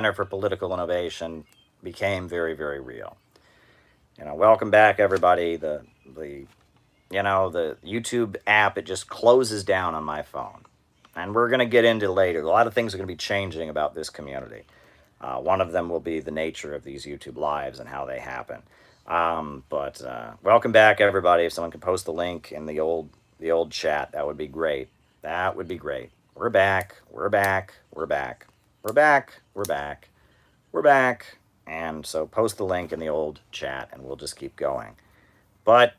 for Political Innovation became very, very real. Welcome back, everybody. The YouTube app, it just closes down on my phone. And we're going to get into later. A lot of things are going to be changing about this community. One of them will be the nature of these YouTube lives and how they happen. But welcome back, everybody. If someone could post the link in the old chat, that would be great. That would be great. We're back. We're back. We're back. We're back. We're back. We're back. And so post the link in the old chat, and we'll just keep going. But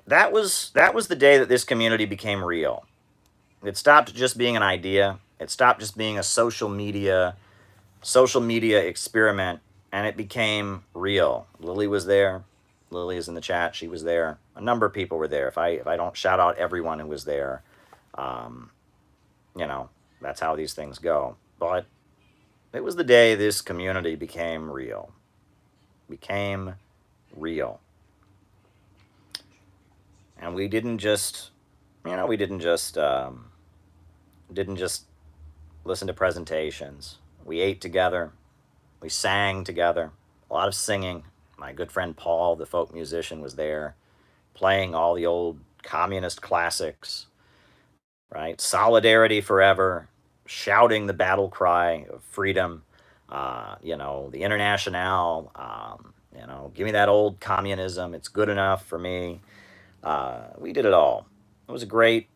that was the day that this community became real. It stopped just being an idea. It stopped just being a social media experiment, and it became real. Lily was there. Lily is in the chat. She was there. A number of people were there. If I don't shout out everyone who was there, that's how these things go. But it was the day this community became real. Became real. And we didn't just listen to presentations. We ate together. We sang together. A lot of singing. My good friend Paul, the folk musician, was there, playing all the old communist classics, right? Solidarity forever, shouting the battle cry of freedom, the Internationale, give me that old communism. It's good enough for me. We did it all. It was a great,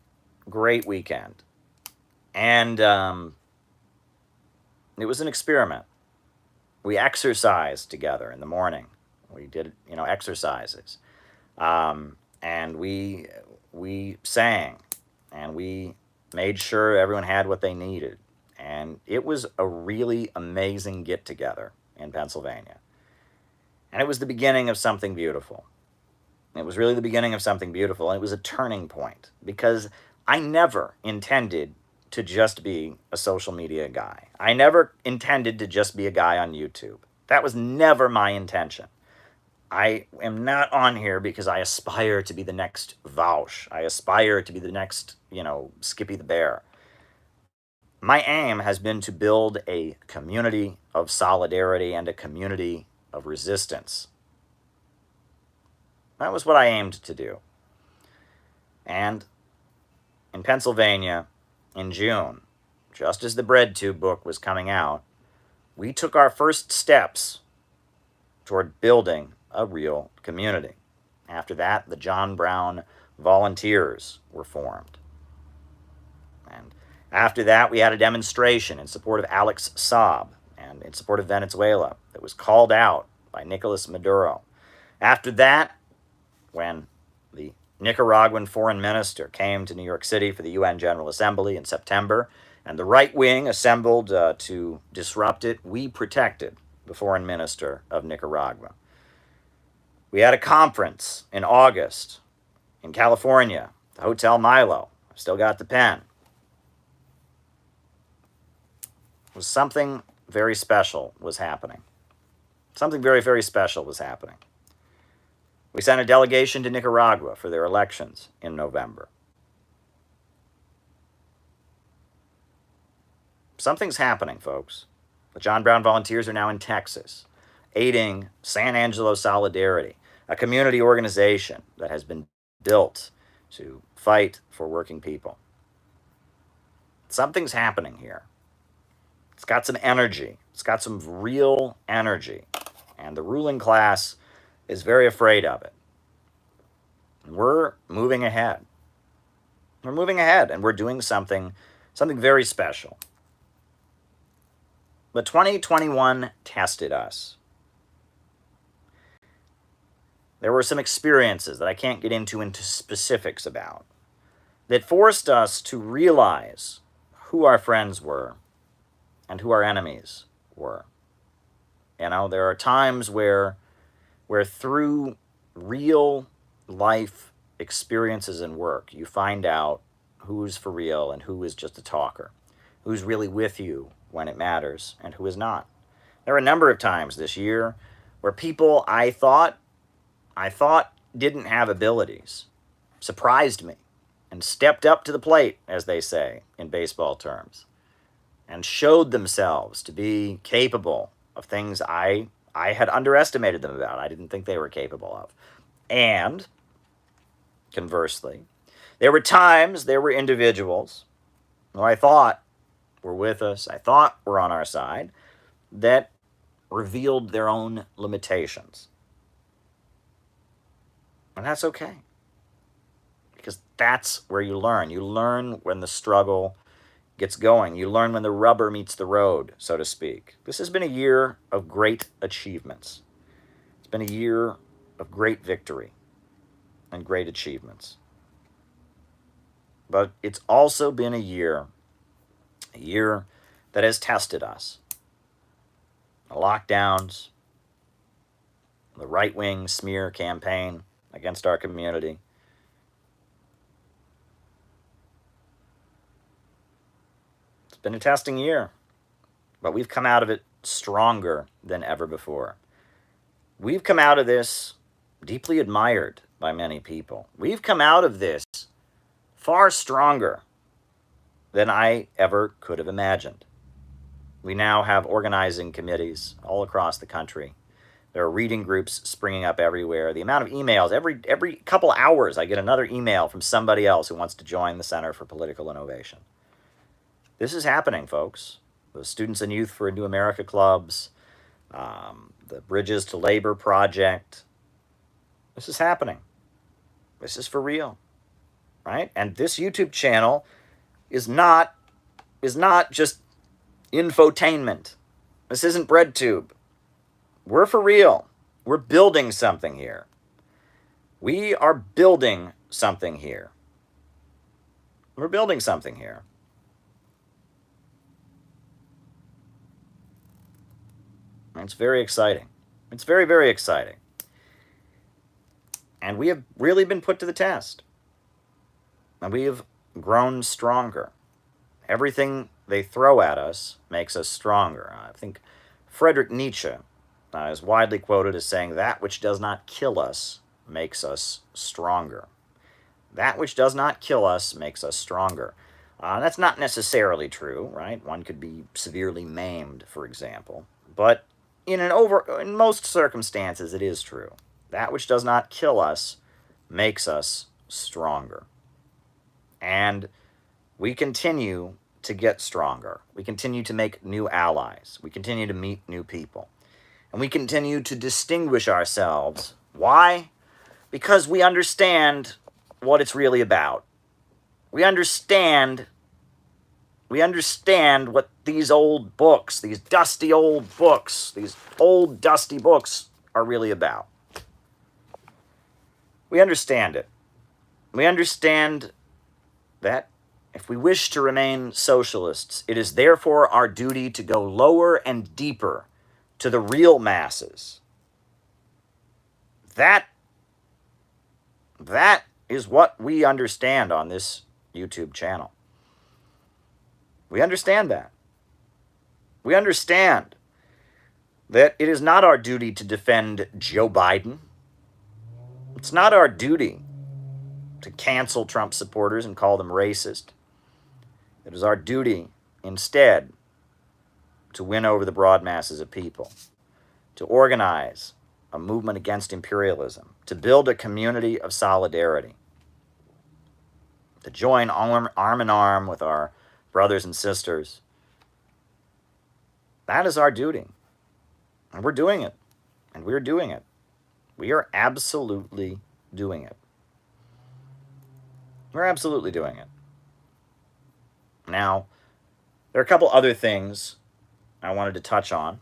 great weekend. And it was an experiment. We exercised together in the morning. We did, exercises. And we sang, and we made sure everyone had what they needed. And it was a really amazing get-together in Pennsylvania. And it was the beginning of something beautiful. It was really the beginning of something beautiful, and it was a turning point, because I never intended to just be a social media guy. I never intended to just be a guy on YouTube. That was never my intention. I am not on here because I aspire to be the next Vaush. I aspire to be the next, Skippy the Bear. My aim has been to build a community of solidarity and a community of resistance. That was what I aimed to do. And in Pennsylvania, in June, just as the BreadTube book was coming out, we took our first steps toward building a real community. After that, the John Brown Volunteers were formed. And after that, we had a demonstration in support of Alex Saab and in support of Venezuela that was called out by Nicolas Maduro. After that, when the Nicaraguan foreign minister came to New York City for the UN General Assembly in September, and the right wing assembled to disrupt it, we protected the foreign minister of Nicaragua. We had a conference in August in California, the Hotel Milo. I've still got the pen. It was something very special was happening. Something very, very special was happening. We sent a delegation to Nicaragua for their elections in November. Something's happening, folks. The John Brown Volunteers are now in Texas, aiding San Angelo Solidarity, a community organization that has been built to fight for working people. Something's happening here. It's got some energy. It's got some real energy. And the ruling class is very afraid of it. We're moving ahead. We're moving ahead, and we're doing something very special. But 2021 tested us. There were some experiences that I can't get into specifics about that forced us to realize who our friends were and who our enemies were. There are times where through real life experiences and work, you find out who's for real and who is just a talker, who's really with you when it matters and who is not. There were a number of times this year where people I thought didn't have abilities surprised me and stepped up to the plate, as they say in baseball terms. and showed themselves to be capable of things I had underestimated them about. I didn't think they were capable of. And conversely, there were individuals who I thought were with us, I thought were on our side, that revealed their own limitations. And that's okay. Because that's where you learn. You learn when the struggle gets going. You learn when the rubber meets the road, so to speak. This has been a year of great achievements. It's been a year of great victory and great achievements. But it's also been a year that has tested us. The lockdowns, the right-wing smear campaign against our community. It's been a testing year, but we've come out of it stronger than ever before. We've come out of this deeply admired by many people. We've come out of this far stronger than I ever could have imagined. We now have organizing committees all across the country. There are reading groups springing up everywhere. The amount of emails, every couple hours I get another email from somebody else who wants to join the Center for Political Innovation. This is happening, folks. The Students and Youth for a New America clubs, the Bridges to Labor Project. This is happening. This is for real, right? And this YouTube channel is not just infotainment. This isn't BreadTube. We're for real. We're building something here. We are building something here. We're building something here. It's very exciting. It's very, very exciting. And we have really been put to the test. And we have grown stronger. Everything they throw at us makes us stronger. I think Friedrich Nietzsche is widely quoted as saying, "That which does not kill us makes us stronger." That which does not kill us makes us stronger. That's not necessarily true, right? One could be severely maimed, for example. But in most circumstances, it is true. That which does not kill us makes us stronger. And we continue to get stronger. We continue to make new allies. We continue to meet new people. And we continue to distinguish ourselves. Why? Because we understand what it's really about. We understand what these old books, these dusty old books, these old dusty books are really about. We understand it. We understand that if we wish to remain socialists, it is therefore our duty to go lower and deeper to the real masses. That is what we understand on this YouTube channel. We understand that. We understand that it is not our duty to defend Joe Biden. It's not our duty to cancel Trump supporters and call them racist. It is our duty, instead, to win over the broad masses of people, to organize a movement against imperialism, to build a community of solidarity, to join arm in arm with our brothers and sisters. That is our duty. And we're doing it. And we're doing it. We are absolutely doing it. We're absolutely doing it. Now, there are a couple other things I wanted to touch on.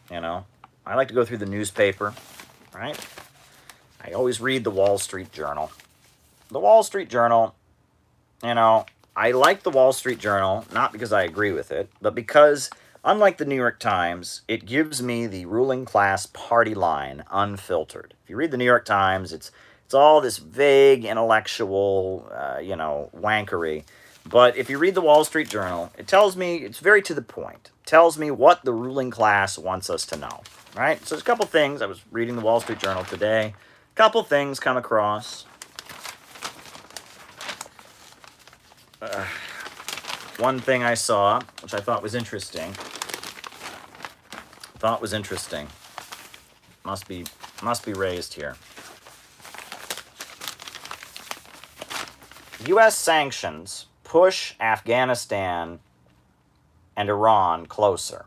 I like to go through the newspaper, right? I always read the Wall Street Journal. The Wall Street Journal, I like the Wall Street Journal, not because I agree with it, but because, unlike the New York Times, it gives me the ruling class party line unfiltered. If you read the New York Times, it's all this vague intellectual, wankery. But if you read the Wall Street Journal, it tells me, it's very to the point. It tells me what the ruling class wants us to know, right? So there's a couple things. I was reading the Wall Street Journal today. A couple things come across. one thing I saw, which I thought was interesting. Must be raised here. U.S. sanctions push Afghanistan and Iran closer.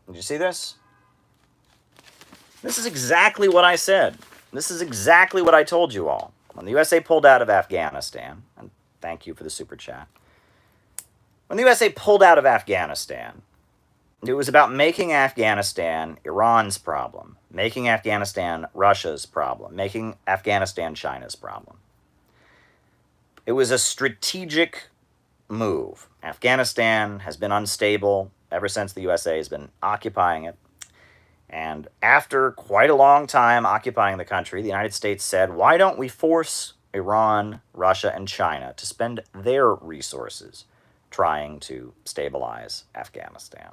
Did you see this? This is exactly what I said. This is exactly what I told you all. When the USA pulled out of Afghanistan, and thank you for the super chat. When the USA pulled out of Afghanistan, it was about making Afghanistan Iran's problem, making Afghanistan Russia's problem, making Afghanistan China's problem. It was a strategic move. Afghanistan has been unstable ever since the USA has been occupying it. And after quite a long time occupying the country, the United States said, why don't we force Iran, Russia, and China to spend their resources trying to stabilize Afghanistan?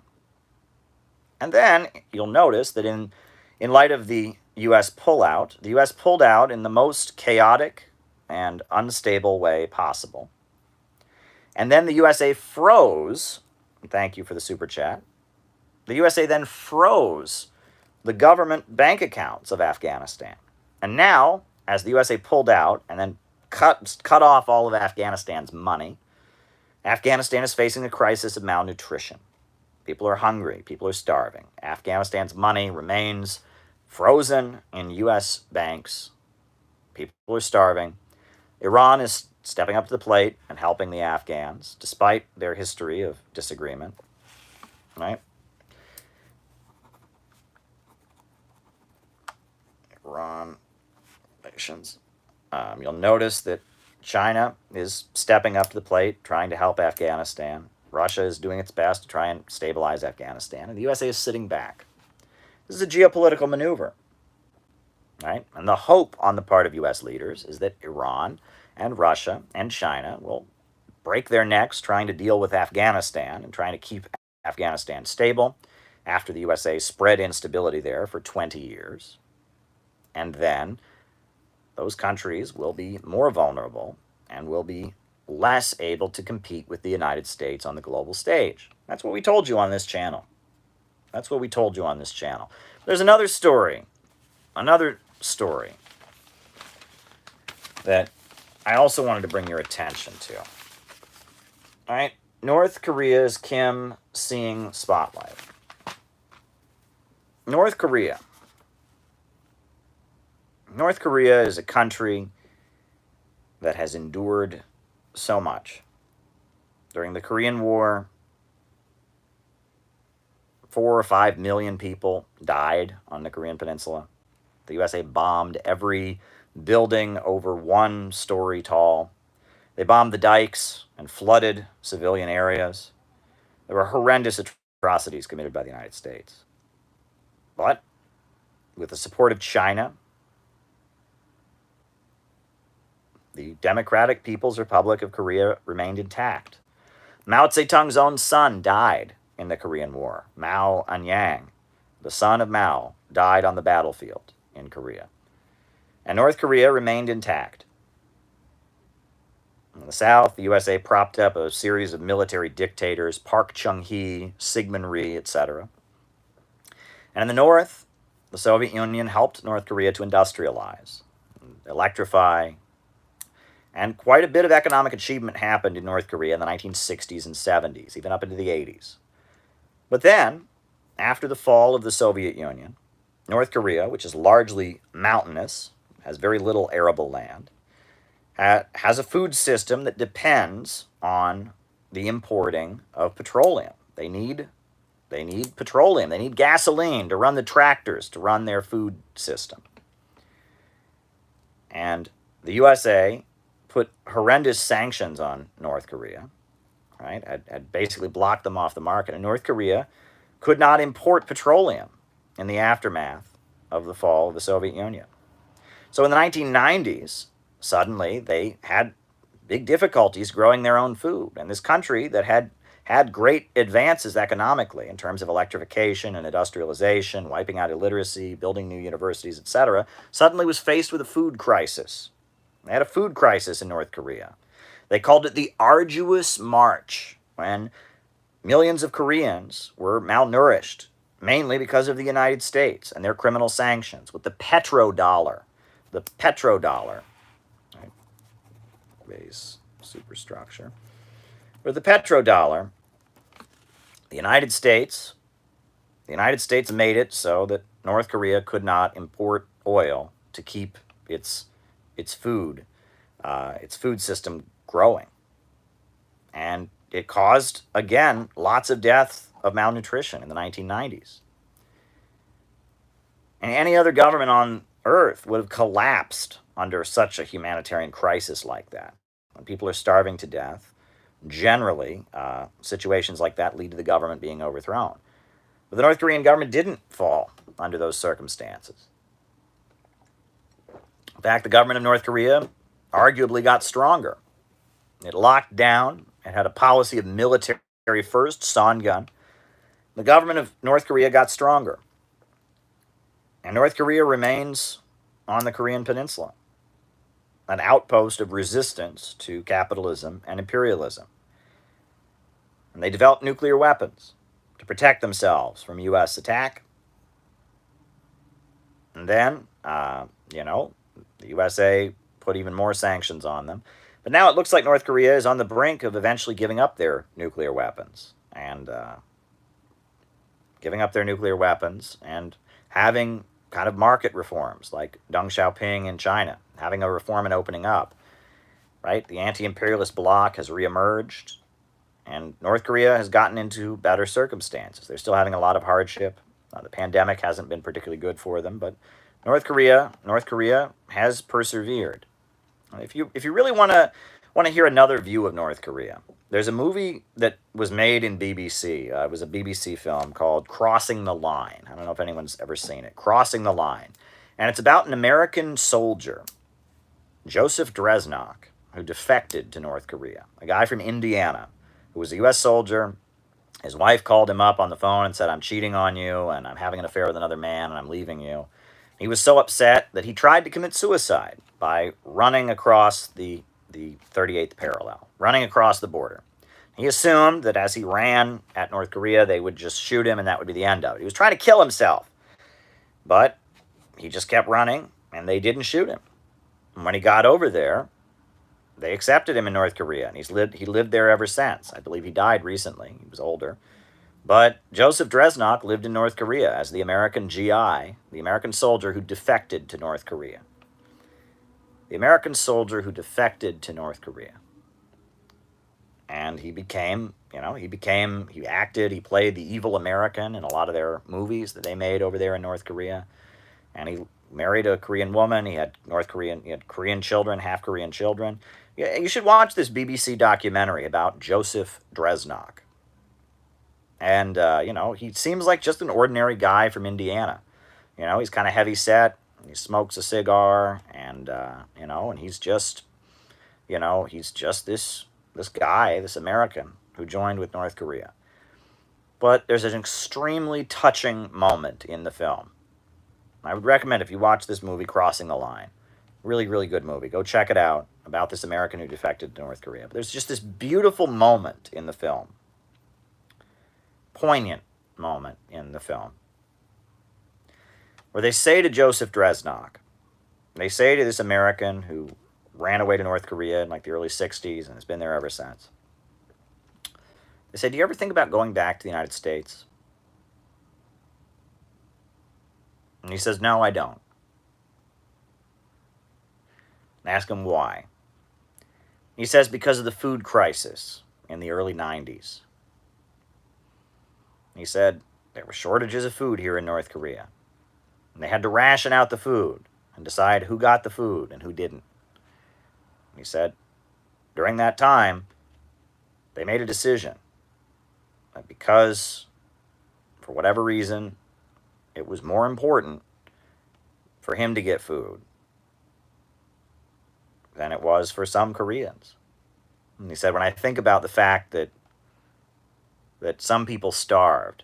And then you'll notice that in light of the U.S. pullout, the U.S. pulled out in the most chaotic and unstable way possible. And then the USA froze, thank you for the super chat, the USA then froze the government bank accounts of Afghanistan. And now, as the USA pulled out and then cut off all of Afghanistan's money, Afghanistan is facing a crisis of malnutrition. People are hungry. People are starving. Afghanistan's money remains frozen in U.S. banks. People are starving. Iran is stepping up to the plate and helping the Afghans, despite their history of disagreement. Right? Iran relations. You'll notice that China is stepping up to the plate, trying to help Afghanistan. Russia is doing its best to try and stabilize Afghanistan, and the USA is sitting back. This is a geopolitical maneuver, right? And the hope on the part of U.S. leaders is that Iran and Russia and China will break their necks trying to deal with Afghanistan and trying to keep Afghanistan stable after the USA spread instability there for 20 years. And then those countries will be more vulnerable and will be less able to compete with the United States on the global stage. That's what we told you on this channel. There's another story that I also wanted to bring your attention to. All right, North Korea's Kim Seeing Spotlight. North Korea is a country that has endured so much. During the Korean War, 4 or 5 million people died on the Korean Peninsula. The USA bombed every building over 1 story tall. They bombed the dikes and flooded civilian areas. There were horrendous atrocities committed by the United States. But with the support of China, the Democratic People's Republic of Korea remained intact. Mao Zedong's own son died in the Korean War. Mao Anyang, the son of Mao, died on the battlefield in Korea. And North Korea remained intact. In the South, the USA propped up a series of military dictators, Park Chung-hee, Syngman Rhee, etc. And in the North, the Soviet Union helped North Korea to industrialize, electrify, and quite a bit of economic achievement happened in North Korea in the 1960s and 70s, even up into the 80s. But then, after the fall of the Soviet Union, North Korea, which is largely mountainous, has very little arable land, has a food system that depends on the importing of petroleum. They need petroleum. They need gasoline to run the tractors, to run their food system. And the USA put horrendous sanctions on North Korea, right? Had basically blocked them off the market. And North Korea could not import petroleum in the aftermath of the fall of the Soviet Union. So in the 1990s, suddenly they had big difficulties growing their own food. And this country that had great advances economically in terms of electrification and industrialization, wiping out illiteracy, building new universities, etc., suddenly was faced with a food crisis. They had a food crisis in North Korea. They called it the arduous march, when millions of Koreans were malnourished, mainly because of the United States and their criminal sanctions with the petrodollar. The petrodollar, right? Base superstructure. With the petrodollar, the United States, made it so that North Korea could not import oil to keep its food system growing, and it caused, again, lots of death of malnutrition in the 1990s. And any other government on earth would have collapsed under such a humanitarian crisis like that. When people are starving to death, generally, situations like that lead to the government being overthrown. But the North Korean government didn't fall under those circumstances. In fact, the government of North Korea arguably got stronger. It locked down. It had a policy of military first, Songun. The government of North Korea got stronger. And North Korea remains on the Korean Peninsula, an outpost of resistance to capitalism and imperialism. And they developed nuclear weapons to protect themselves from U.S. attack. And then, the USA put even more sanctions on them. But now it looks like North Korea is on the brink of eventually giving up their nuclear weapons and having kind of market reforms like Deng Xiaoping in China, having a reform and opening up, right? The anti-imperialist bloc has reemerged, and North Korea has gotten into better circumstances. They're still having a lot of hardship. The pandemic hasn't been particularly good for them, but North Korea has persevered. If you really want to hear another view of North Korea, there's a movie that was made in BBC. It was a BBC film called Crossing the Line. I don't know if anyone's ever seen it. Crossing the Line. And it's about an American soldier, Joseph Dresnok, who defected to North Korea. A guy from Indiana who was a U.S. soldier. His wife called him up on the phone and said, "I'm cheating on you, and I'm having an affair with another man, and I'm leaving you." He was so upset that he tried to commit suicide by running across the 38th parallel, running across the border. He assumed that as he ran at North Korea, they would just shoot him and that would be the end of it. He was trying to kill himself. But he just kept running, and they didn't shoot him. And when he got over there, they accepted him in North Korea, and he lived there ever since. I believe he died recently. He was older. But Joseph Dresnok lived in North Korea as the American GI, the American soldier who defected to North Korea. The American soldier who defected to North Korea. And he played the evil American in a lot of their movies that they made over there in North Korea. And he married a Korean woman. He had Korean children, half Korean children. Yeah, you should watch this BBC documentary about Joseph Dresnok. And, he seems like just an ordinary guy from Indiana. He's kind of heavy set. He smokes a cigar, and, and he's just this guy, this American who joined with North Korea. But there's an extremely touching moment in the film. I would recommend, if you watch this movie, Crossing the Line. Really, really good movie. Go check it out, about this American who defected to North Korea. But there's just this beautiful moment in the film. Poignant moment in the film, where they say to Joseph Dresnok, they say to this American who ran away to North Korea in like the early 60s and has been there ever since, they say, "Do you ever think about going back to the United States?" And he says, "No, I don't." And ask him why. He says, "Because of the food crisis in the early 90s. He said there were shortages of food here in North Korea. And they had to ration out the food and decide who got the food and who didn't. And he said during that time, they made a decision that because, for whatever reason, it was more important for him to get food than it was for some Koreans." And he said, "When I think about the fact that some people starved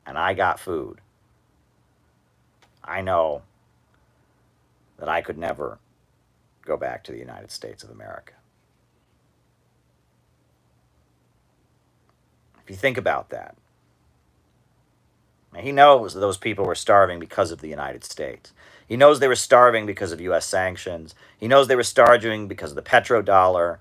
and I got food, I know that I could never go back to the United States of America." If you think about that. Now, he knows that those people were starving because of the United States. He knows they were starving because of U.S. sanctions. He knows they were starving because of the petrodollar.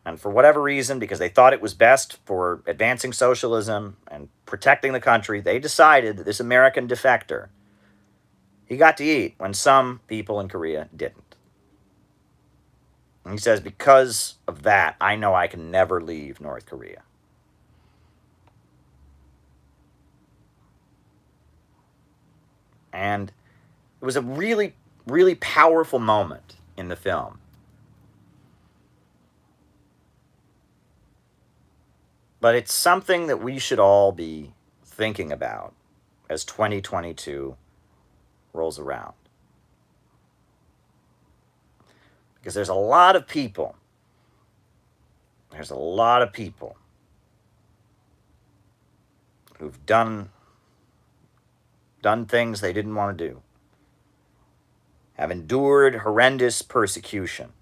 And for whatever reason, because they thought it was best for advancing socialism and protecting the country, they decided that this American defector, he got to eat when some people in Korea didn't. And he says, because of that, I know I can never leave North Korea. And it was a really, really powerful moment in the film. But it's something that we should all be thinking about as 2022 rolls around. Because there's a lot of people who've done things they didn't want to do, have endured horrendous persecution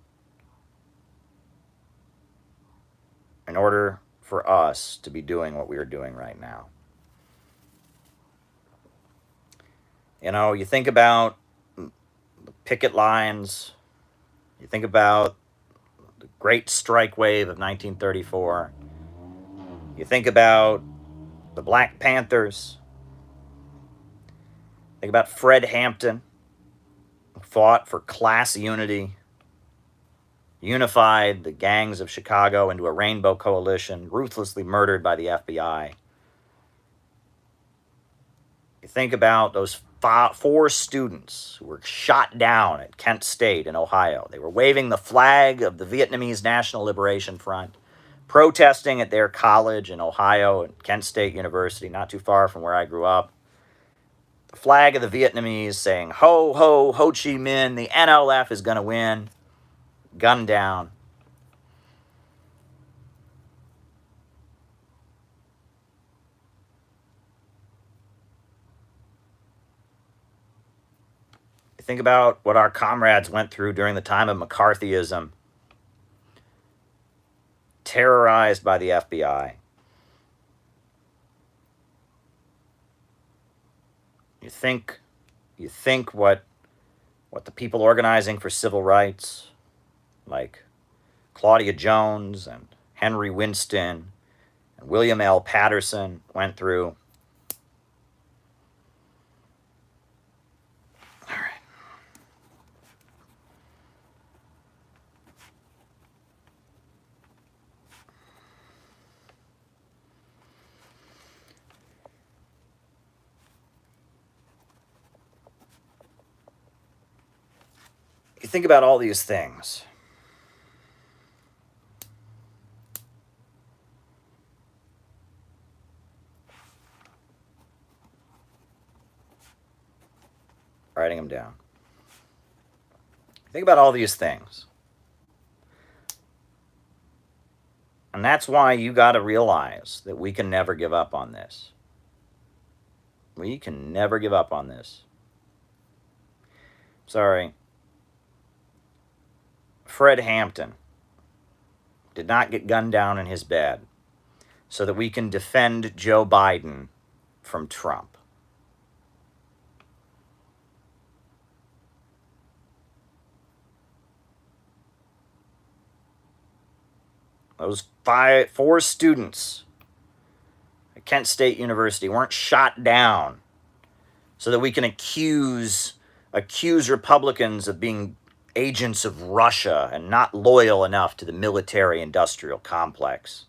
in order for us to be doing what we are doing right now. You know, you think about the picket lines, you think about the Great Strike Wave of 1934, you think about the Black Panthers, think about Fred Hampton, who fought for class unity, unified the gangs of Chicago into a rainbow coalition, ruthlessly murdered by the FBI. You think about those 4 students who were shot down at Kent State in Ohio. They were waving the flag of the Vietnamese National Liberation Front, protesting at their college in Ohio, at Kent State University, not too far from where I grew up. The flag of the Vietnamese saying, ho, ho, Ho Chi Minh, the NLF is going to win. Gunned down. Think about what our comrades went through during the time of McCarthyism, terrorized by the FBI. You think what the people organizing for civil rights, like Claudia Jones and Henry Winston and William L. Patterson, went through. All right. You think about all these things. Writing them down. Think about all these things. And that's why you got to realize that we can never give up on this. We can never give up on this. Sorry. Fred Hampton did not get gunned down in his bed so that we can defend Joe Biden from Trump. Those 4 students at Kent State University weren't shot down so that we can accuse Republicans of being agents of Russia and not loyal enough to the military-industrial complex.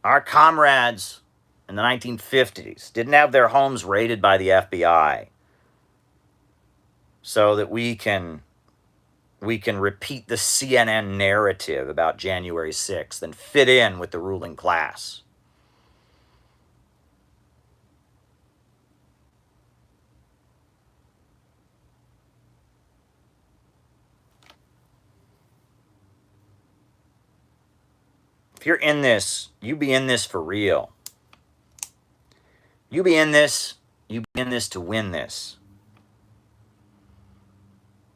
Our comrades in the 1950s didn't have their homes raided by the FBI so that we can repeat the CNN narrative about January 6th and fit in with the ruling class. If you're in this, you be in this for real. You be in this to win this.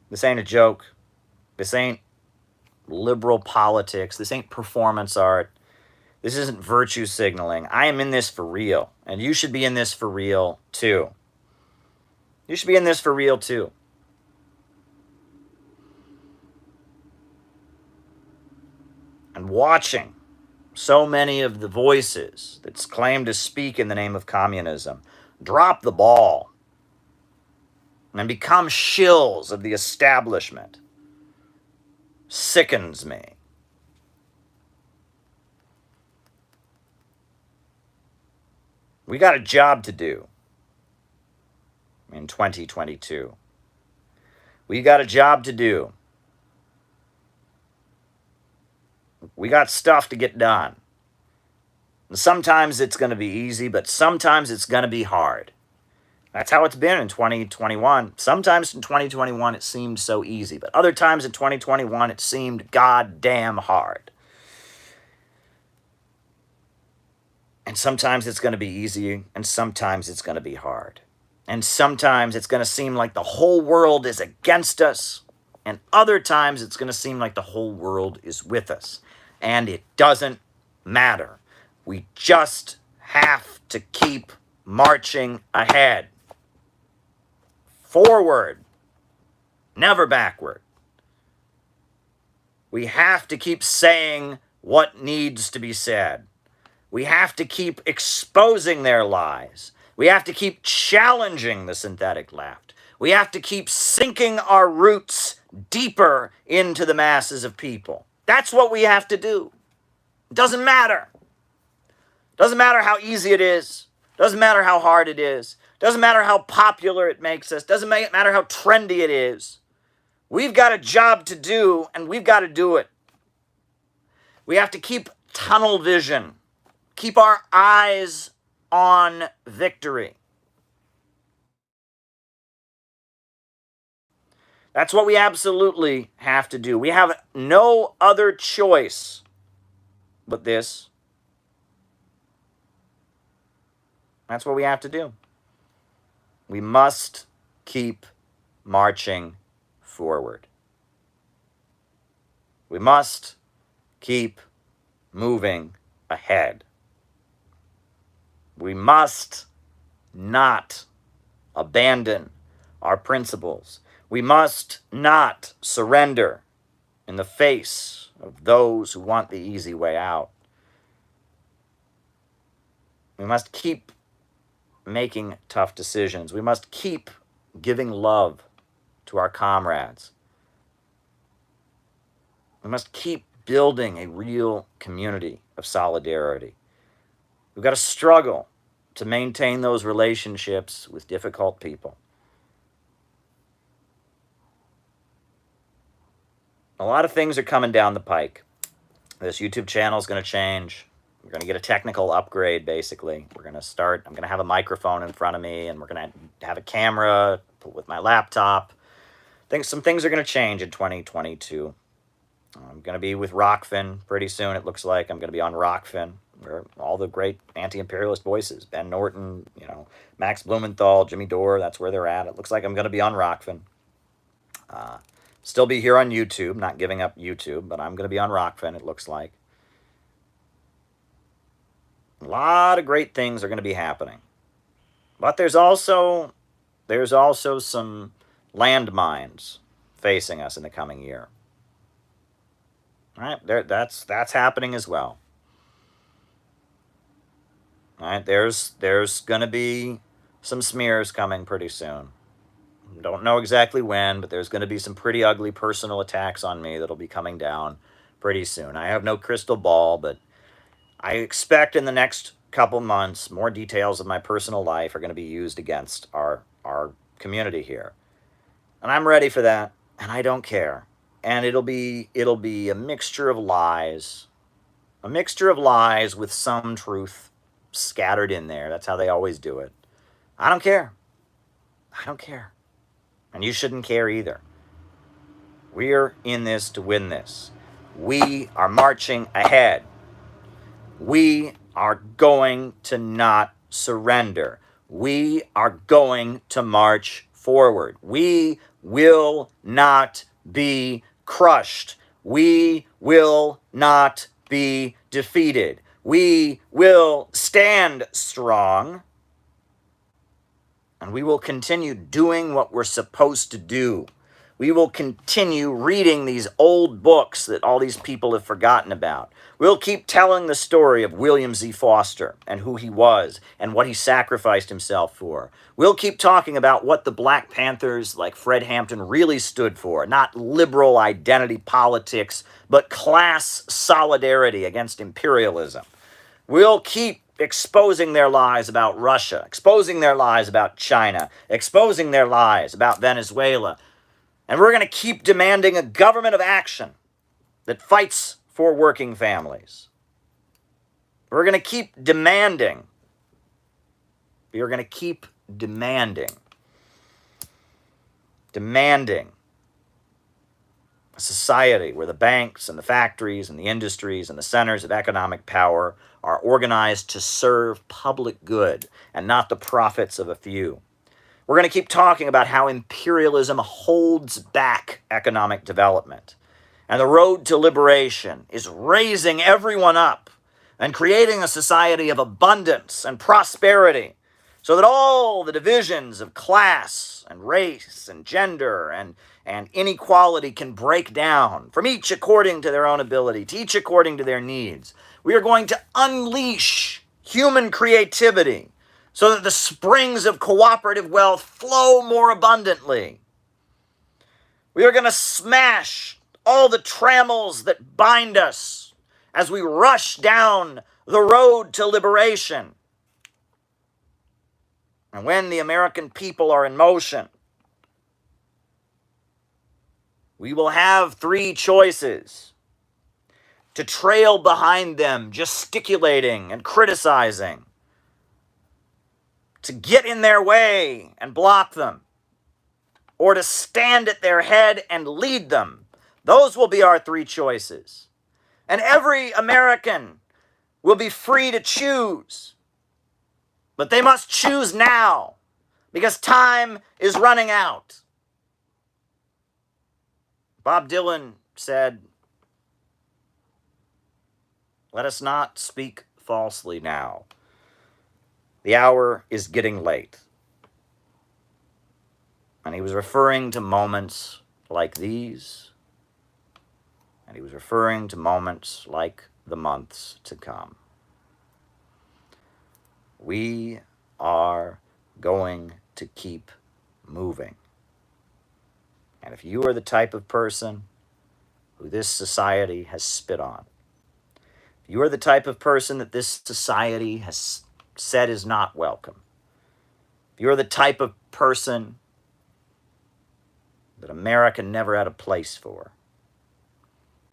This ain't a joke. This ain't liberal politics. This ain't performance art. This isn't virtue signaling. I am in this for real. And you should be in this for real too. You should be in this for real too. And watching so many of the voices that claim to speak in the name of communism drop the ball and become shills of the establishment sickens me. We got a job to do in 2022. We got a job to do. We got stuff to get done. And sometimes it's going to be easy, but sometimes it's going to be hard. That's how it's been in 2021. Sometimes in 2021 it seemed so easy, but other times in 2021 it seemed goddamn hard. And sometimes it's going to be easy, and sometimes it's going to be hard. And sometimes it's going to seem like the whole world is against us, and other times it's going to seem like the whole world is with us. And it doesn't matter. We just have to keep marching ahead. Forward, never backward. We have to keep saying what needs to be said. We have to keep exposing their lies. We have to keep challenging the synthetic left. We have to keep sinking our roots deeper into the masses of people. That's what we have to do. It doesn't matter. Doesn't matter how easy it is. Doesn't matter how hard it is. Doesn't matter how popular it makes us. Doesn't matter how trendy it is. We've got a job to do, and we've got to do it. We have to keep tunnel vision. Keep our eyes on victory. That's what we absolutely have to do. We have no other choice but this. That's what we have to do. We must keep marching forward. We must keep moving ahead. We must not abandon our principles. We must not surrender in the face of those who want the easy way out. We must keep making tough decisions. We must keep giving love to our comrades. We must keep building a real community of solidarity. We've got to struggle to maintain those relationships with difficult people. A lot of things are coming down the pike. This YouTube channel is going to change. We're going to get a technical upgrade, basically. We're going to start, I'm going to have a microphone in front of me, and we're going to have a camera with my laptop. Some things are going to change in 2022. I'm going to be with Rockfin pretty soon, it looks like. I'm going to be on Rockfin, where all the great anti-imperialist voices, Ben Norton, Max Blumenthal, Jimmy Dore, that's where they're at. It looks like I'm going to be on Rockfin. Still be here on YouTube, not giving up YouTube, but I'm going to be on Rockfin, it looks like. A lot of great things are going to be happening. But there's also some landmines facing us in the coming year. All right, that's happening as well. All right, there's going to be some smears coming pretty soon. Don't know exactly when, but there's going to be some pretty ugly personal attacks on me that'll be coming down pretty soon. I have no crystal ball, but I expect in the next couple months, more details of my personal life are going to be used against our community here. And I'm ready for that, and I don't care. And it'll be a mixture of lies. A mixture of lies with some truth scattered in there. That's how they always do it. I don't care. I don't care. And you shouldn't care either. We're in this to win this. We are marching ahead. We are going to not surrender. We are going to march forward. We will not be crushed. We will not be defeated. We will stand strong, and we will continue doing what we're supposed to do. We will continue reading these old books that all these people have forgotten about. We'll keep telling the story of William Z. Foster and who he was and what he sacrificed himself for. We'll keep talking about what the Black Panthers like Fred Hampton really stood for, not liberal identity politics, but class solidarity against imperialism. We'll keep exposing their lies about Russia, exposing their lies about China, exposing their lies about Venezuela. And we're going to keep demanding a government of action that fights for working families. We're going to keep demanding. We are going to keep demanding a society where the banks and the factories and the industries and the centers of economic power are organized to serve public good and not the profits of a few. We're going to keep talking about how imperialism holds back economic development. And the road to liberation is raising everyone up and creating a society of abundance and prosperity so that all the divisions of class and race and gender and inequality can break down, from each according to their own ability, to each according to their needs. We are going to unleash human creativity so that the springs of cooperative wealth flow more abundantly. We are going to smash all the trammels that bind us as we rush down the road to liberation. And when the American people are in motion, we will have three choices: to trail behind them, gesticulating and criticizing, to get in their way and block them, or to stand at their head and lead them. Those will be our three choices. And every American will be free to choose. But they must choose now, because time is running out. Bob Dylan said, "Let us not speak falsely now. The hour is getting late." And he was referring to moments like these, and he was referring to moments like the months to come. We are going to keep moving. And if you are the type of person who this society has spit on, if you are the type of person that this society has said is not welcome, if you are the type of person that America never had a place for,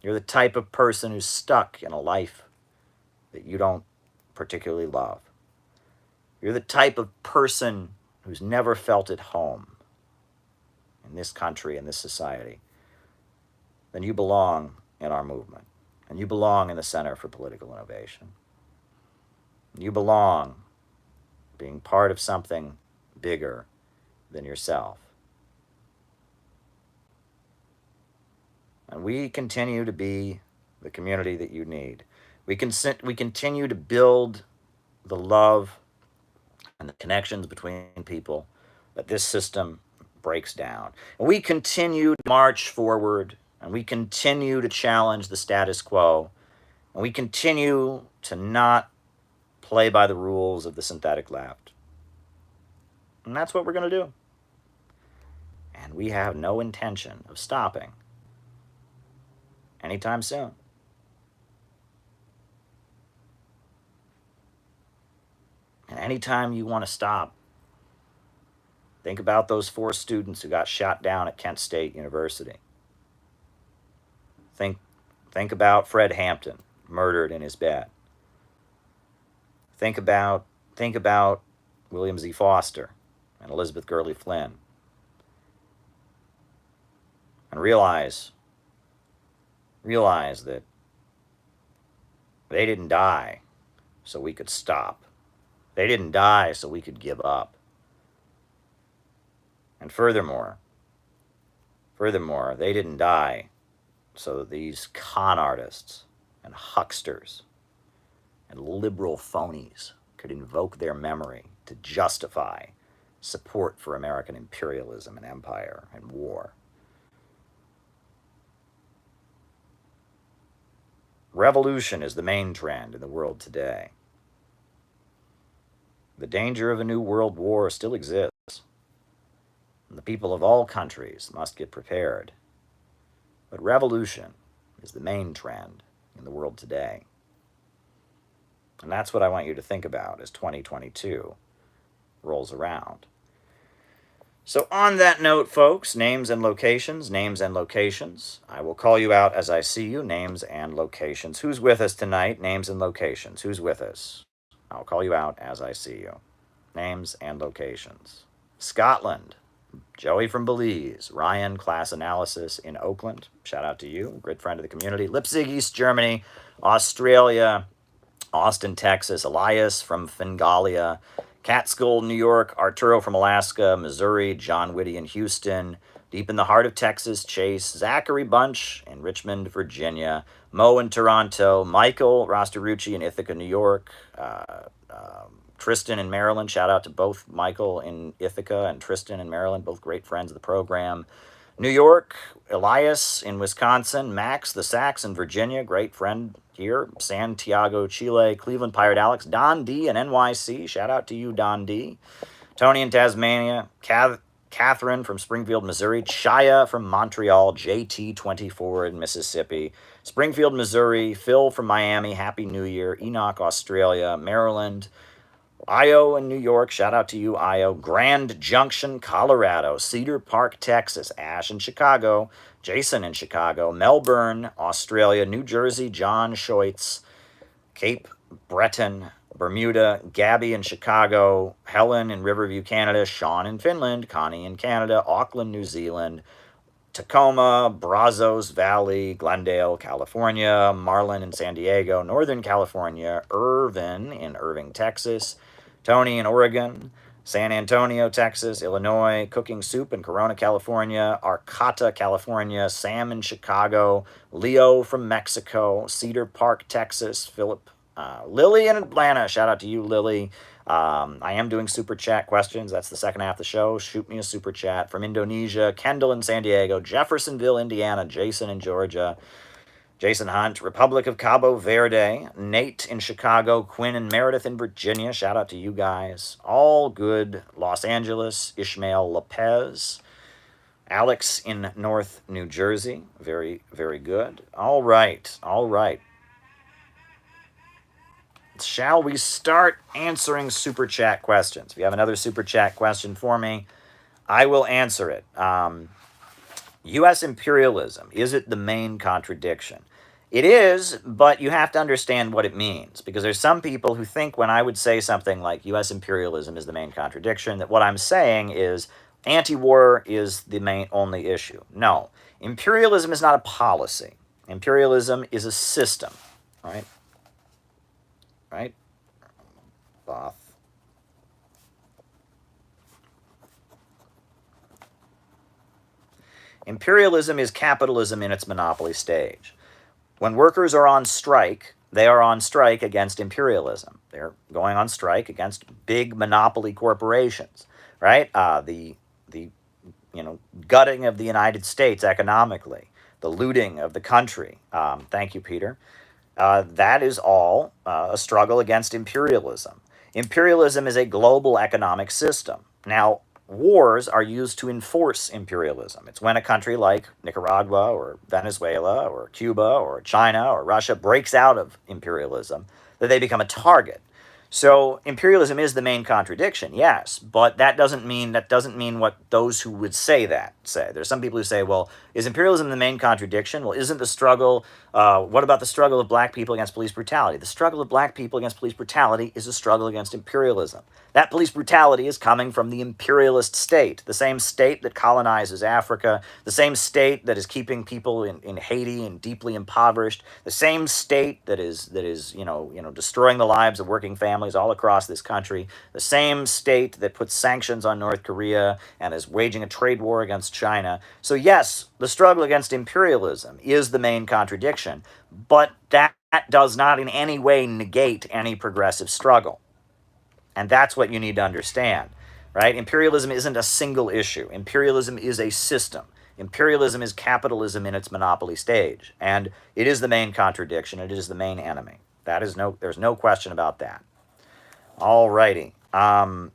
you're the type of person who's stuck in a life that you don't particularly love, you're the type of person who's never felt at home in this country, in this society, then you belong in our movement. And you belong in the Center for Political Innovation. You belong being part of something bigger than yourself. And we continue to be the community that you need. We continue to build the love and the connections between people that this system breaks down. And we continue to march forward, and we continue to challenge the status quo, and we continue to not play by the rules of the synthetic left. And that's what we're going to do. And we have no intention of stopping anytime soon. And anytime you want to stop, think about those 4 students who got shot down at Kent State University. Think about Fred Hampton, murdered in his bed. Think about William Z. Foster and Elizabeth Gurley Flynn. And realize that they didn't die so we could stop. They didn't die so we could give up. And furthermore, they didn't die so that these con artists and hucksters and liberal phonies could invoke their memory to justify support for American imperialism and empire and war. Revolution is the main trend in the world today. The danger of a new world war still exists, and the people of all countries must get prepared. But revolution is the main trend in the world today. And that's what I want you to think about as 2022 rolls around. So on that note, folks, names and locations, names and locations. I will call you out as I see you, names and locations. Who's with us tonight? Names and locations. Who's with us? I'll call you out as I see you. Names and locations. Scotland. Joey from Belize. Ryan, class analysis in Oakland. Shout out to you, good friend of the community. Leipzig, East Germany. Australia. Austin, Texas. Elias from Fingalia. Catskill, New York. Arturo from Alaska. Missouri. John Whitty in Houston. Deep in the heart of Texas, Chase. Zachary Bunch in Richmond, Virginia. Mo in Toronto. Michael Rostarucci in Ithaca, New York. Tristan in Maryland. Shout out to both Michael in Ithaca and Tristan in Maryland, both great friends of the program. New York, Elias in Wisconsin. Max the Sax in Virginia, great friend here. Santiago, Chile. Cleveland Pirate Alex. Don D in NYC. Shout out to you, Don D. Tony in Tasmania. Catherine from Springfield, Missouri. Chaya from Montreal. JT24 in Mississippi. Springfield, Missouri. Phil from Miami. Happy New Year. Enoch, Australia. Maryland. Io in New York, shout out to you, Io. Grand Junction, Colorado. Cedar Park, Texas. Ash in Chicago. Jason in Chicago. Melbourne, Australia. New Jersey, John Scheutz. Cape Breton, Bermuda. Gabby in Chicago. Helen in Riverview, Canada. Sean in Finland. Connie in Canada. Auckland, New Zealand. Tacoma, Brazos Valley, Glendale, California. Marlon in San Diego. Northern California. Irvin in Irving, Texas. Tony in Oregon, San Antonio, Texas, Illinois, Cooking Soup in Corona, California, Arcata, California, Sam in Chicago, Leo from Mexico, Cedar Park, Texas, Philip, Lily in Atlanta. Shout out to you, Lily. I am doing super chat questions. That's the second half of the show. Shoot me a super chat. From Indonesia, Kendall in San Diego, Jeffersonville, Indiana, Jason in Georgia, Jason Hunt, Republic of Cabo Verde, Nate in Chicago, Quinn and Meredith in Virginia. Shout out to you guys. All good. Los Angeles, Ishmael Lopez. Alex in North New Jersey. Very, very good. All right. All right. Shall we start answering super chat questions? If you have another super chat question for me, I will answer it. U.S. imperialism, is it the main contradiction? It is, but you have to understand what it means, because there's some people who think when I would say something like U.S. imperialism is the main contradiction, that what I'm saying is anti-war is the main only issue. No, imperialism is not a policy. Imperialism is a system, right? Right? Both. Imperialism is capitalism in its monopoly stage. When workers are on strike, they are on strike against imperialism. They're going on strike against big monopoly corporations, right? The gutting of the United States economically, the looting of the country. Thank you, Peter. That is all a struggle against imperialism. Imperialism is a global economic system. Now, wars are used to enforce imperialism. It's when a country like Nicaragua or Venezuela or Cuba or China or Russia breaks out of imperialism that they become a target. So imperialism is the main contradiction, yes, but that doesn't mean what those who would say that say. There's some people who say, well, is imperialism the main contradiction? Well, isn't the struggle, what about the struggle of black people against police brutality? The struggle of black people against police brutality is a struggle against imperialism. That police brutality is coming from the imperialist state, the same state that colonizes Africa, the same state that is keeping people in Haiti and deeply impoverished, the same state that is destroying the lives of working families families all across this country, the same state that puts sanctions on North Korea and is waging a trade war against China. So yes, the struggle against imperialism is the main contradiction, but that does not in any way negate any progressive struggle. And that's what you need to understand, right? Imperialism isn't a single issue. Imperialism is a system. Imperialism is capitalism in its monopoly stage, and it is the main contradiction. It is the main enemy. There's no question about that. All righty. What's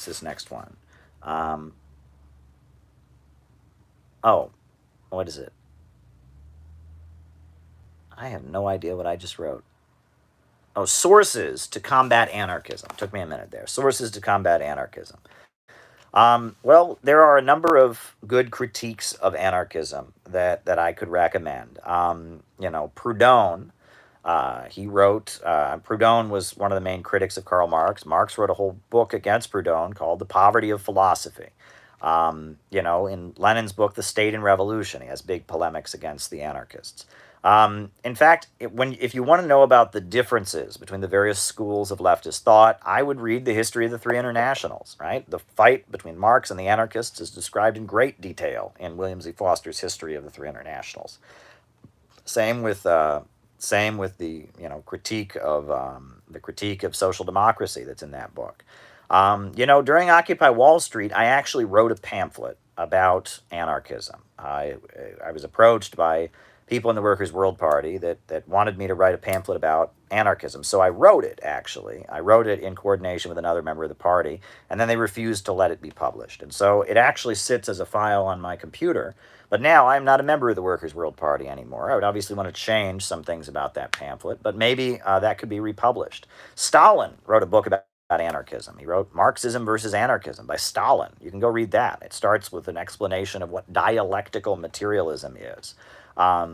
this next one? Oh, what is it? I have no idea what I just wrote. Oh, sources to combat anarchism. Took me a minute there. Sources to combat anarchism. Well, there are a number of good critiques of anarchism that I could recommend. Proudhon, Proudhon was one of the main critics of Karl Marx. Marx wrote a whole book against Proudhon called The Poverty of Philosophy. In Lenin's book, The State and Revolution, he has big polemics against the anarchists. In fact, if you want to know about the differences between the various schools of leftist thought, I would read the history of the three internationals, right? The fight between Marx and the anarchists is described in great detail in William Z. Foster's History of the Three Internationals. Same with the critique of social democracy that's in that book. During Occupy Wall Street, I actually wrote a pamphlet about anarchism. I was approached by people in the Workers' World Party that wanted me to write a pamphlet about anarchism. So I wrote it, actually. I wrote it in coordination with another member of the party, and then they refused to let it be published. And so it actually sits as a file on my computer. But now I'm not a member of the Workers' World Party anymore. I would obviously want to change some things about that pamphlet, but maybe that could be republished. Stalin wrote a book about anarchism. He wrote Marxism versus Anarchism by Stalin. You can go read that. It starts with an explanation of what dialectical materialism is. I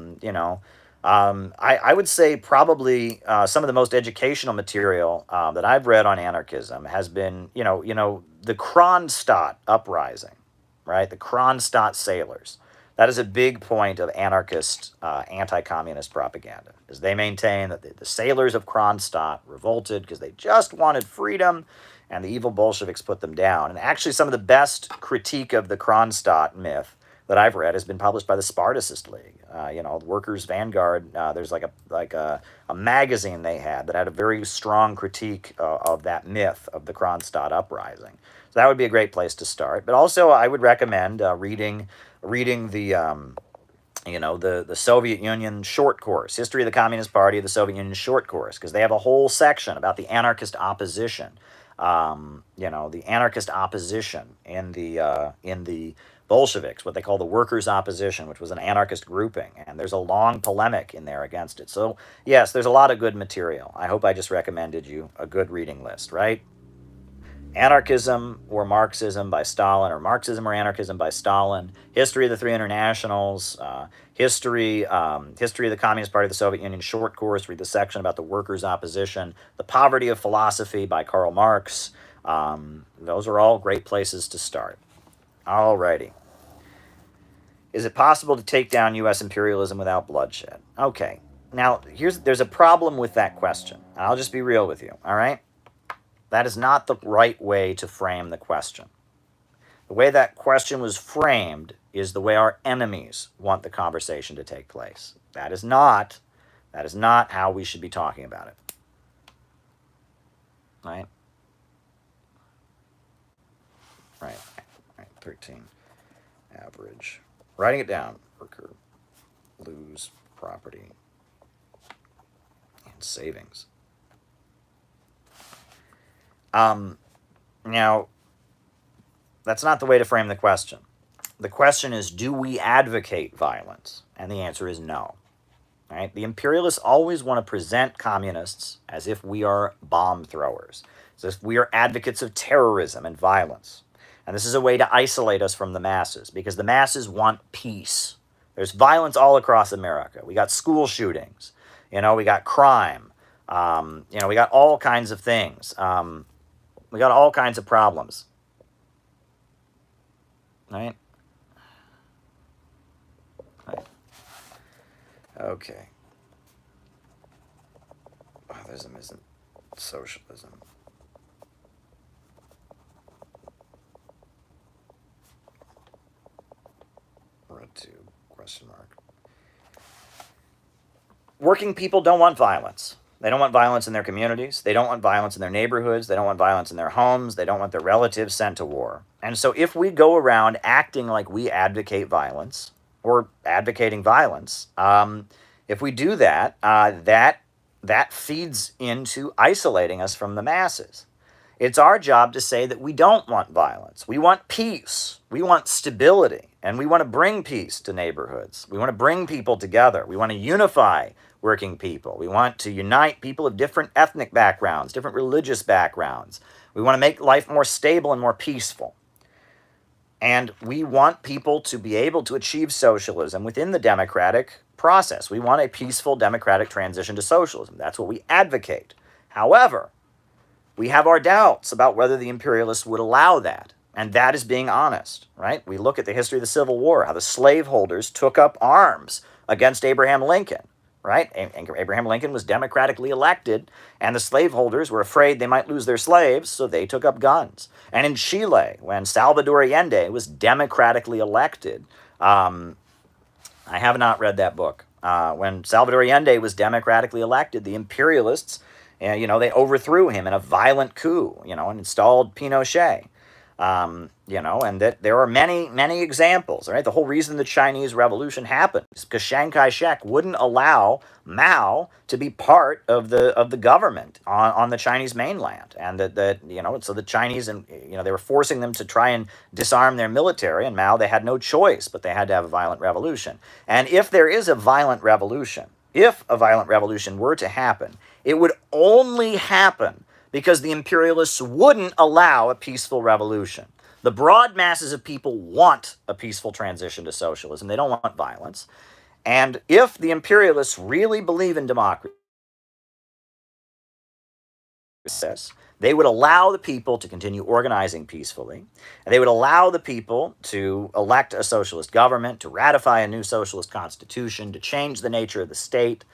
would say probably some of the most educational material that I've read on anarchism has been, the Kronstadt uprising, right? The Kronstadt sailors. That is a big point of anarchist anti-communist propaganda, is they maintain that the sailors of Kronstadt revolted because they just wanted freedom, and the evil Bolsheviks put them down. And actually, some of the best critique of the Kronstadt myth that I've read has been published by the Spartacist League. Workers' Vanguard. There's like a magazine they had that had a very strong critique of that myth of the Kronstadt uprising. So that would be a great place to start. But also, I would recommend reading the Soviet Union short course, History of the Communist Party of the Soviet Union short course, because they have a whole section about the anarchist opposition. The anarchist opposition in the Bolsheviks, what they call the workers' opposition, which was an anarchist grouping, and there's a long polemic in there against it. So yes, there's a lot of good material. I hope I just recommended you a good reading list, right? Anarchism or Marxism by Stalin, or Marxism or Anarchism by Stalin, History of the Three Internationals, History of the Communist Party of the Soviet Union short course, read the section about the workers' opposition, The Poverty of Philosophy by Karl Marx. Those are all great places to start. Alrighty. Is it possible to take down U.S. imperialism without bloodshed? Okay. Now, there's a problem with that question. I'll just be real with you, all right? That is not the right way to frame the question. The way that question was framed is the way our enemies want the conversation to take place. That is not how we should be talking about it. Right? Right. 13. Average. Writing it down. Worker lose property and savings. Now, that's not the way to frame the question. The question is, do we advocate violence? And the answer is no. Right? The imperialists always want to present communists as if we are bomb throwers, as if we are advocates of terrorism and violence. And this is a way to isolate us from the masses, because the masses want peace. There's violence all across America. We got school shootings. We got crime. We got all kinds of things. We got all kinds of problems. Right? Okay. Collectivism isn't socialism. Red 2, question mark. Working people don't want violence. They don't want violence in their communities. They don't want violence in their neighborhoods. They don't want violence in their homes. They don't want their relatives sent to war. And so if we go around acting like we advocate violence or advocating violence, if we do that, that feeds into isolating us from the masses. It's our job to say that we don't want violence. We want peace. We want stability. And we want to bring peace to neighborhoods. We want to bring people together. We want to unify working people. We want to unite people of different ethnic backgrounds, different religious backgrounds. We want to make life more stable and more peaceful. And we want people to be able to achieve socialism within the democratic process. We want a peaceful democratic transition to socialism. That's what we advocate. However, we have our doubts about whether the imperialists would allow that. And that is being honest, right? We look at the history of the Civil War, how the slaveholders took up arms against Abraham Lincoln, right? Abraham Lincoln was democratically elected, and the slaveholders were afraid they might lose their slaves, so they took up guns. And in Chile, when Salvador Allende was democratically elected, I have not read that book. When Salvador Allende was democratically elected, the imperialists, they overthrew him in a violent coup, and installed Pinochet. And that there are many, many examples, right? The whole reason the Chinese Revolution happened is because Chiang Kai-shek wouldn't allow Mao to be part of the government on the Chinese mainland. And so the Chinese, and they were forcing them to try and disarm their military, and Mao, they had no choice, but they had to have a violent revolution. And if there is a violent revolution, if a violent revolution were to happen, it would only happen because the imperialists wouldn't allow a peaceful revolution. The broad masses of people want a peaceful transition to socialism. They don't want violence. And if the imperialists really believe in democracy, they would allow the people to continue organizing peacefully. And they would allow the people to elect a socialist government, to ratify a new socialist constitution, to change the nature of the state.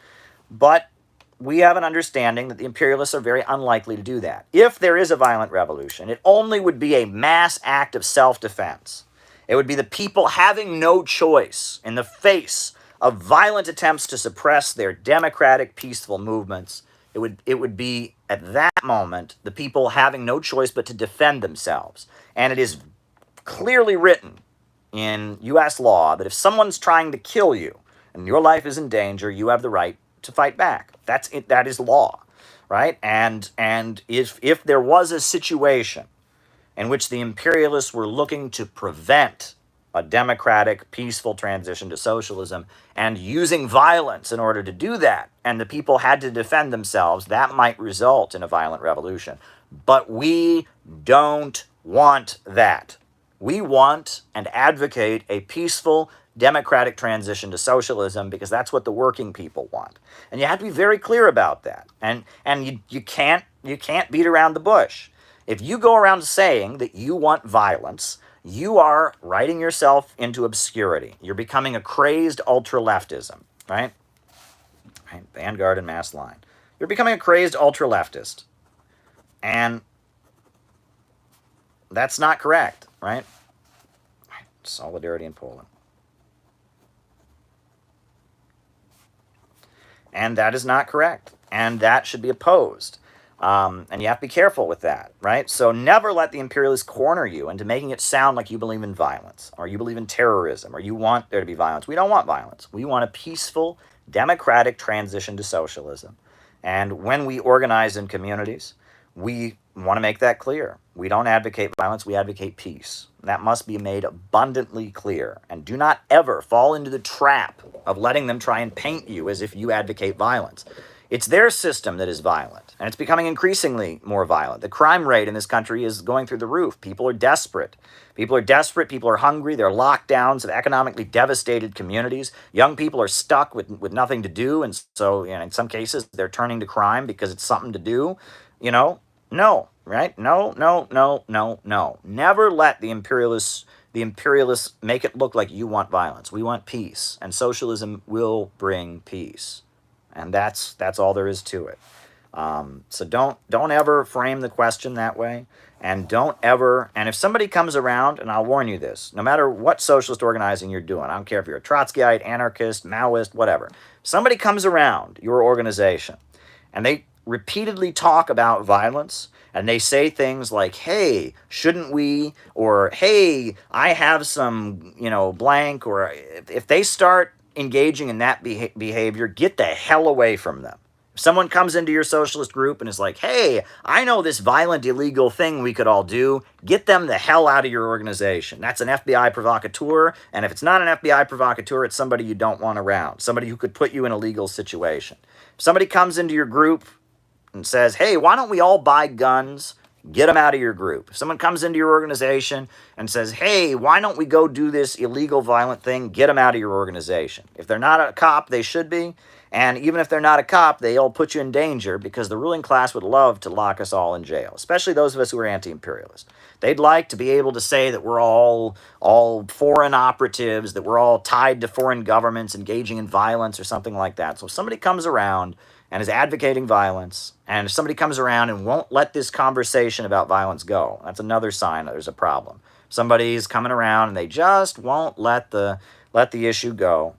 But we have an understanding that the imperialists are very unlikely to do that. If there is a violent revolution, it only would be a mass act of self-defense. It would be the people having no choice in the face of violent attempts to suppress their democratic, peaceful movements. It would be, at that moment, the people having no choice but to defend themselves. And it is clearly written in U.S. law that if someone's trying to kill you and your life is in danger, you have the right to fight back. That's it. That is law, right? And if there was a situation in which the imperialists were looking to prevent a democratic, peaceful transition to socialism and using violence in order to do that, and the people had to defend themselves, that might result in a violent revolution. But we don't want that. We want and advocate a peaceful, democratic transition to socialism because that's what the working people want. And you have to be very clear about that. And you can't beat around the bush. If you go around saying that you want violence, you are writing yourself into obscurity. You're becoming a crazed ultra-leftism, right? Vanguard and Mass Line. You're becoming a crazed ultra-leftist. And that's not correct, right? Solidarity in Poland. And that is not correct. And that should be opposed. And you have to be careful with that, right? So never let the imperialists corner you into making it sound like you believe in violence, or you believe in terrorism, or you want there to be violence. We don't want violence. We want a peaceful, democratic transition to socialism. And when we organize in communities, we want to make that clear. We don't advocate violence, we advocate peace. That must be made abundantly clear. And do not ever fall into the trap of letting them try and paint you as if you advocate violence. It's their system that is violent, and it's becoming increasingly more violent. The crime rate in this country is going through the roof. People are desperate. People are desperate. People are hungry. There are lockdowns of economically devastated communities. Young people are stuck with nothing to do, and so in some cases, they're turning to crime because it's something to do. No, right? No. Never let the imperialists make it look like you want violence. We want peace, and socialism will bring peace. And that's all there is to it. So don't ever frame the question that way, and don't ever. And if somebody comes around, and I'll warn you this, no matter what socialist organizing you're doing, I don't care if you're a Trotskyite, anarchist, Maoist, whatever. If somebody comes around your organization, and they repeatedly talk about violence, and they say things like, hey, shouldn't we, or hey, I have some, blank, or if they start engaging in that behavior, get the hell away from them. If someone comes into your socialist group and is like, hey, I know this violent, illegal thing we could all do, get them the hell out of your organization. That's an FBI provocateur, and if it's not an FBI provocateur, it's somebody you don't want around, somebody who could put you in a legal situation. If somebody comes into your group and says, hey, why don't we all buy guns? Get them out of your group. If someone comes into your organization and says, hey, why don't we go do this illegal, violent thing? Get them out of your organization. If they're not a cop, they should be. And even if they're not a cop, they'll put you in danger, because the ruling class would love to lock us all in jail, especially those of us who are anti-imperialist. They'd like to be able to say that we're all foreign operatives, that we're all tied to foreign governments engaging in violence or something like that. So if somebody comes around and is advocating violence, and if somebody comes around and won't let this conversation about violence go, that's another sign that there's a problem. Somebody's coming around and they just won't let the issue go.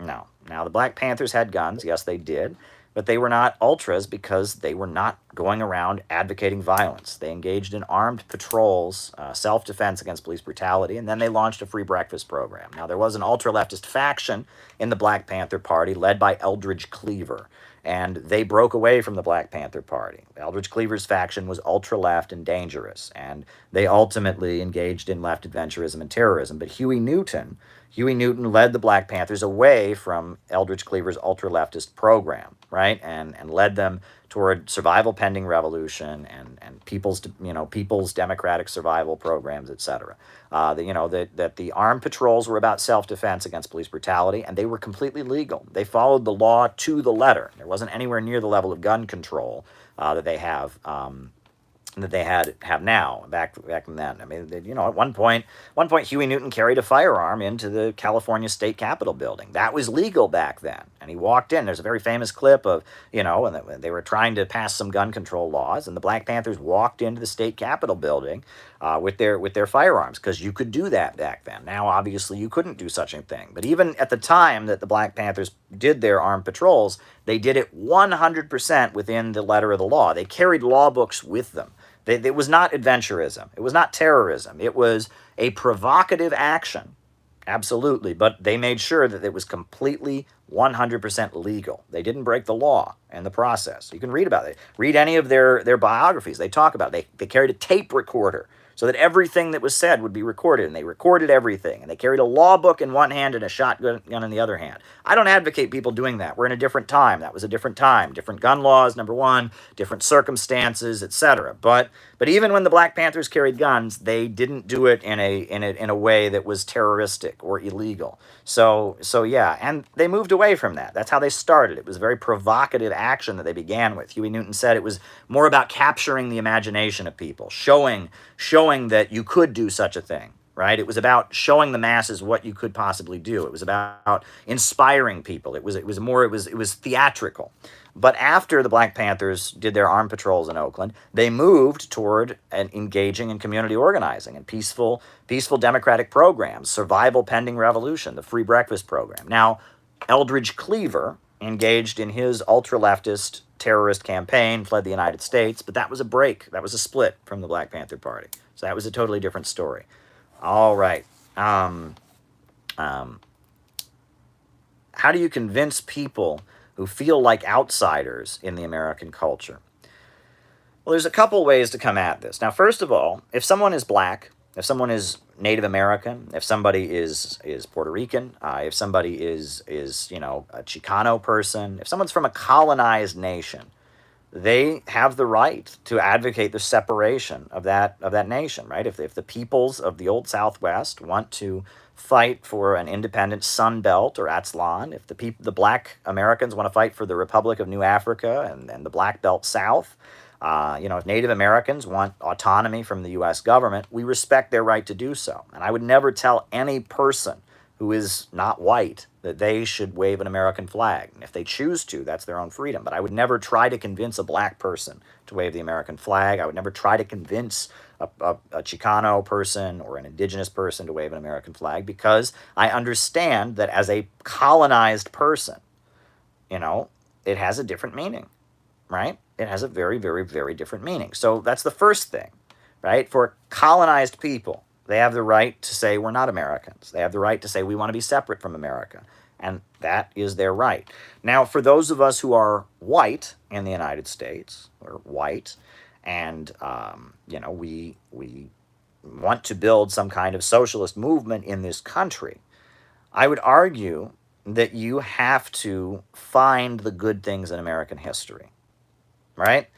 No. Now, the Black Panthers had guns. Yes, they did. But they were not ultras because they were not going around advocating violence. They engaged in armed patrols, self-defense against police brutality, and then they launched a free breakfast program. Now, there was an ultra-leftist faction in the Black Panther Party led by Eldridge Cleaver, and they broke away from the Black Panther Party. Eldridge Cleaver's faction was ultra-left and dangerous, and they ultimately engaged in left adventurism and terrorism. But Huey Newton led the Black Panthers away from Eldridge Cleaver's ultra-leftist program, right? And led them toward survival pending revolution and people's democratic survival programs, etc. That the armed patrols were about self-defense against police brutality, and they were completely legal. They followed the law to the letter. There wasn't anywhere near the level of gun control that they have now back then. I mean, at one point Huey Newton carried a firearm into the California State Capitol building. That was legal back then, and he walked in. There's a very famous clip of and they were trying to pass some gun control laws, and the Black Panthers walked into the State Capitol building with their firearms, because you could do that back then. Now, obviously, you couldn't do such a thing. But even at the time that the Black Panthers did their armed patrols, they did it 100% within the letter of the law. They carried law books with them. It was not adventurism. It was not terrorism. It was a provocative action, absolutely. But they made sure that it was completely 100% legal. They didn't break the law in the process. You can read about it. Read any of their biographies. They talk about it. They carried a tape recorder so that everything that was said would be recorded, and they recorded everything, and they carried a law book in one hand and a shotgun in the other hand. I don't advocate people doing that. We're in a different time. That was a different time. Different gun laws, number one, different circumstances, etc. But even when the Black Panthers carried guns, they didn't do it in a way that was terroristic or illegal. So yeah, and they moved away from that. That's how they started. It was a very provocative action that they began with. Huey Newton said it was more about capturing the imagination of people, showing that you could do such a thing, right? It was about showing the masses what you could possibly do. It was about inspiring people. It was theatrical. But after the Black Panthers did their armed patrols in Oakland, they moved toward engaging in community organizing and peaceful democratic programs, survival pending revolution, the free breakfast program. Now, Eldridge Cleaver engaged in his ultra-leftist terrorist campaign, fled the United States, but that was a break. That was a split from the Black Panther Party. So that was a totally different story. All right. How do you convince people who feel like outsiders in the American culture? Well, there's a couple ways to come at this. Now, first of all, if someone is black, if someone is Native American, if somebody is Puerto Rican, if somebody is a Chicano person, if someone's from a colonized nation, they have the right to advocate the separation of that nation, right? If the peoples of the Old Southwest want to fight for an independent Sun Belt or Aztlan, if the black Americans want to fight for the Republic of New Africa and the Black Belt South, if Native Americans want autonomy from the U.S. government, we respect their right to do so. And I would never tell any person who is not white that they should wave an American flag. And if they choose to, that's their own freedom. But I would never try to convince a black person to wave the American flag. I would never try to convince a Chicano person or an indigenous person to wave an American flag, because I understand that as a colonized person, you know, it has a different meaning, right? It has a very, very, very different meaning. So that's the first thing, right? For colonized people, they have the right to say we're not Americans. They have the right to say we want to be separate from America. And that is their right. Now, for those of us who are white in the United States, or white, and, you know, we want to build some kind of socialist movement in this country, I would argue that you have to find the good things in American history, right?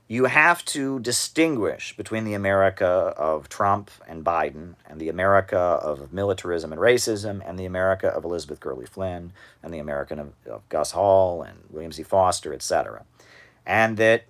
You have to distinguish between the America of Trump and Biden and the America of militarism and racism and the America of Elizabeth Gurley Flynn and the American of Gus Hall and William Z. Foster, etc. And that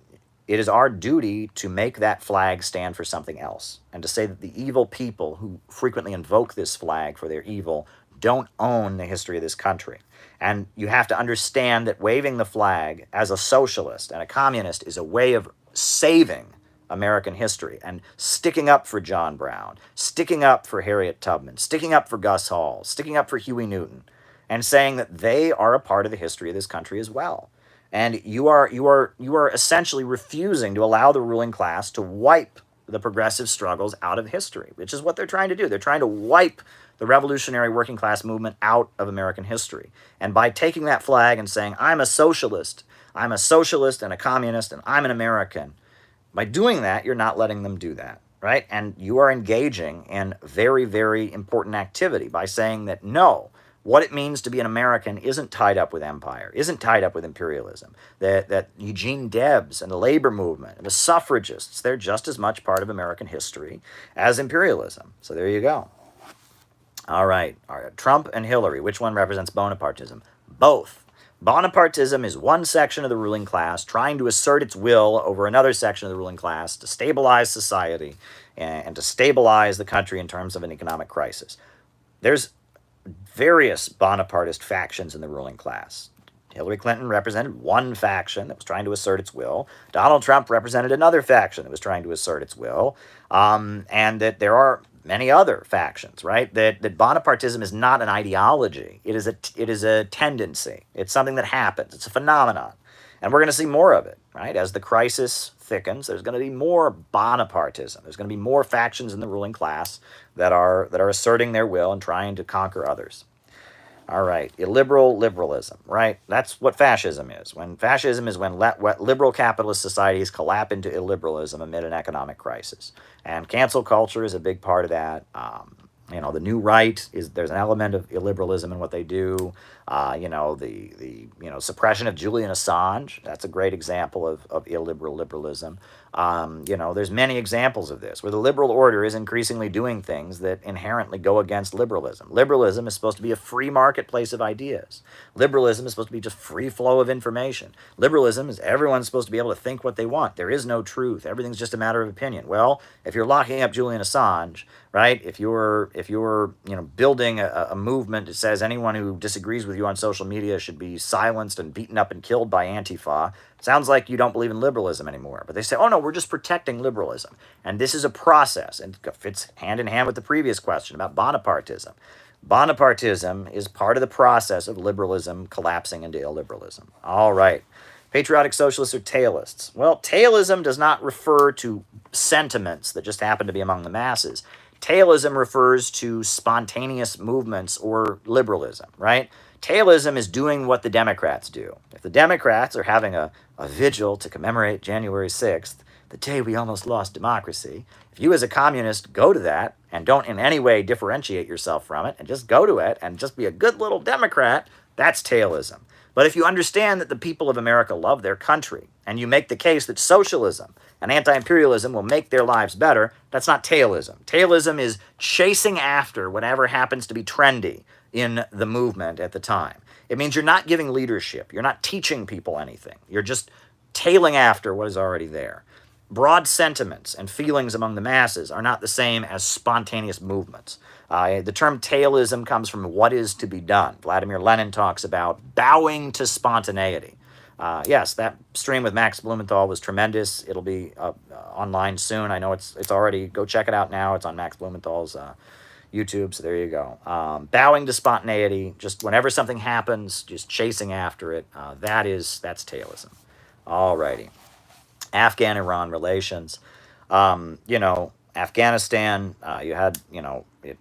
it is our duty to make that flag stand for something else, and to say that the evil people who frequently invoke this flag for their evil don't own the history of this country. And you have to understand that waving the flag as a socialist and a communist is a way of saving American history and sticking up for John Brown, sticking up for Harriet Tubman, sticking up for Gus Hall, sticking up for Huey Newton, and saying that they are a part of the history of this country as well. And you are essentially refusing to allow the ruling class to wipe the progressive struggles out of history, which is what they're trying to do. They're trying to wipe the revolutionary working class movement out of American history. And by taking that flag and saying, I'm a socialist and a communist and I'm an American, by doing that, you're not letting them do that, right? And you are engaging in very, very important activity by saying that no, what it means to be an American isn't tied up with empire, isn't tied up with imperialism. That Eugene Debs and the labor movement and the suffragists, they're just as much part of American history as imperialism. So there you go. All right. Trump and Hillary, which one represents Bonapartism? Both. Bonapartism is one section of the ruling class trying to assert its will over another section of the ruling class to stabilize society and to stabilize the country in terms of an economic crisis. There's various Bonapartist factions in the ruling class. Hillary Clinton represented one faction that was trying to assert its will. Donald Trump represented another faction that was trying to assert its will. And that there are many other factions, right? That Bonapartism is not an ideology. It is a tendency. It's something that happens. It's a phenomenon. And we're going to see more of it, right? As the crisis thickens, there's going to be more Bonapartism. There's going to be more factions in the ruling class that are asserting their will and trying to conquer others. All right, illiberal liberalism, right? That's what fascism is. Fascism is when liberal capitalist societies collapse into illiberalism amid an economic crisis. And cancel culture is a big part of that. You know, the new right there's an element of illiberalism in what they do. You know, the suppression of Julian Assange, that's a great example of illiberal liberalism. You know, there's many examples of this, where the liberal order is increasingly doing things that inherently go against liberalism. Liberalism is supposed to be a free marketplace of ideas. Liberalism is supposed to be just free flow of information. Liberalism is everyone's supposed to be able to think what they want. There is no truth. Everything's just a matter of opinion. Well, if you're locking up Julian Assange, right, if you're building a movement that says anyone who disagrees with you on social media should be silenced and beaten up and killed by Antifa, sounds like you don't believe in liberalism anymore. But they say, oh no, we're just protecting liberalism. And this is a process, and it fits hand in hand with the previous question about Bonapartism. Bonapartism is part of the process of liberalism collapsing into illiberalism. All right. Patriotic socialists or tailists? Well, tailism does not refer to sentiments that just happen to be among the masses. Tailism refers to spontaneous movements or liberalism, right? Tailism is doing what the Democrats do. If the Democrats are having a vigil to commemorate January 6th, the day we almost lost democracy, if you as a communist go to that and don't in any way differentiate yourself from it and just go to it and just be a good little Democrat, that's tailism. But if you understand that the people of America love their country and you make the case that socialism and anti-imperialism will make their lives better, that's not tailism. Tailism is chasing after whatever happens to be trendy in the movement at the time. It means you're not giving leadership. You're not teaching people anything. You're just tailing after what is already there. Broad sentiments and feelings among the masses are not the same as spontaneous movements. The term tailism comes from what is to be done. Vladimir Lenin talks about bowing to spontaneity. Yes, that stream with Max Blumenthal was tremendous. It'll be online soon. I know it's already, go check it out now. It's on Max Blumenthal's YouTube, so there you go. Bowing to spontaneity, just whenever something happens, just chasing after it. That's tailism. Alrighty. Afghan-Iran relations. Afghanistan, you had, the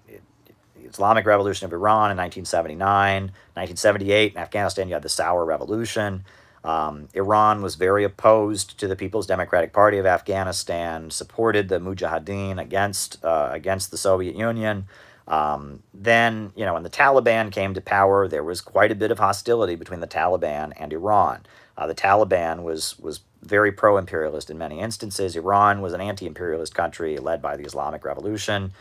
Islamic Revolution of Iran in 1979. 1978, in Afghanistan, you had the Sour Revolution. Iran was very opposed to the People's Democratic Party of Afghanistan, supported the Mujahideen against the Soviet Union. Then, when the Taliban came to power, there was quite a bit of hostility between the Taliban and Iran. The Taliban was very pro-imperialist in many instances. Iran was an anti-imperialist country led by the Islamic Revolution.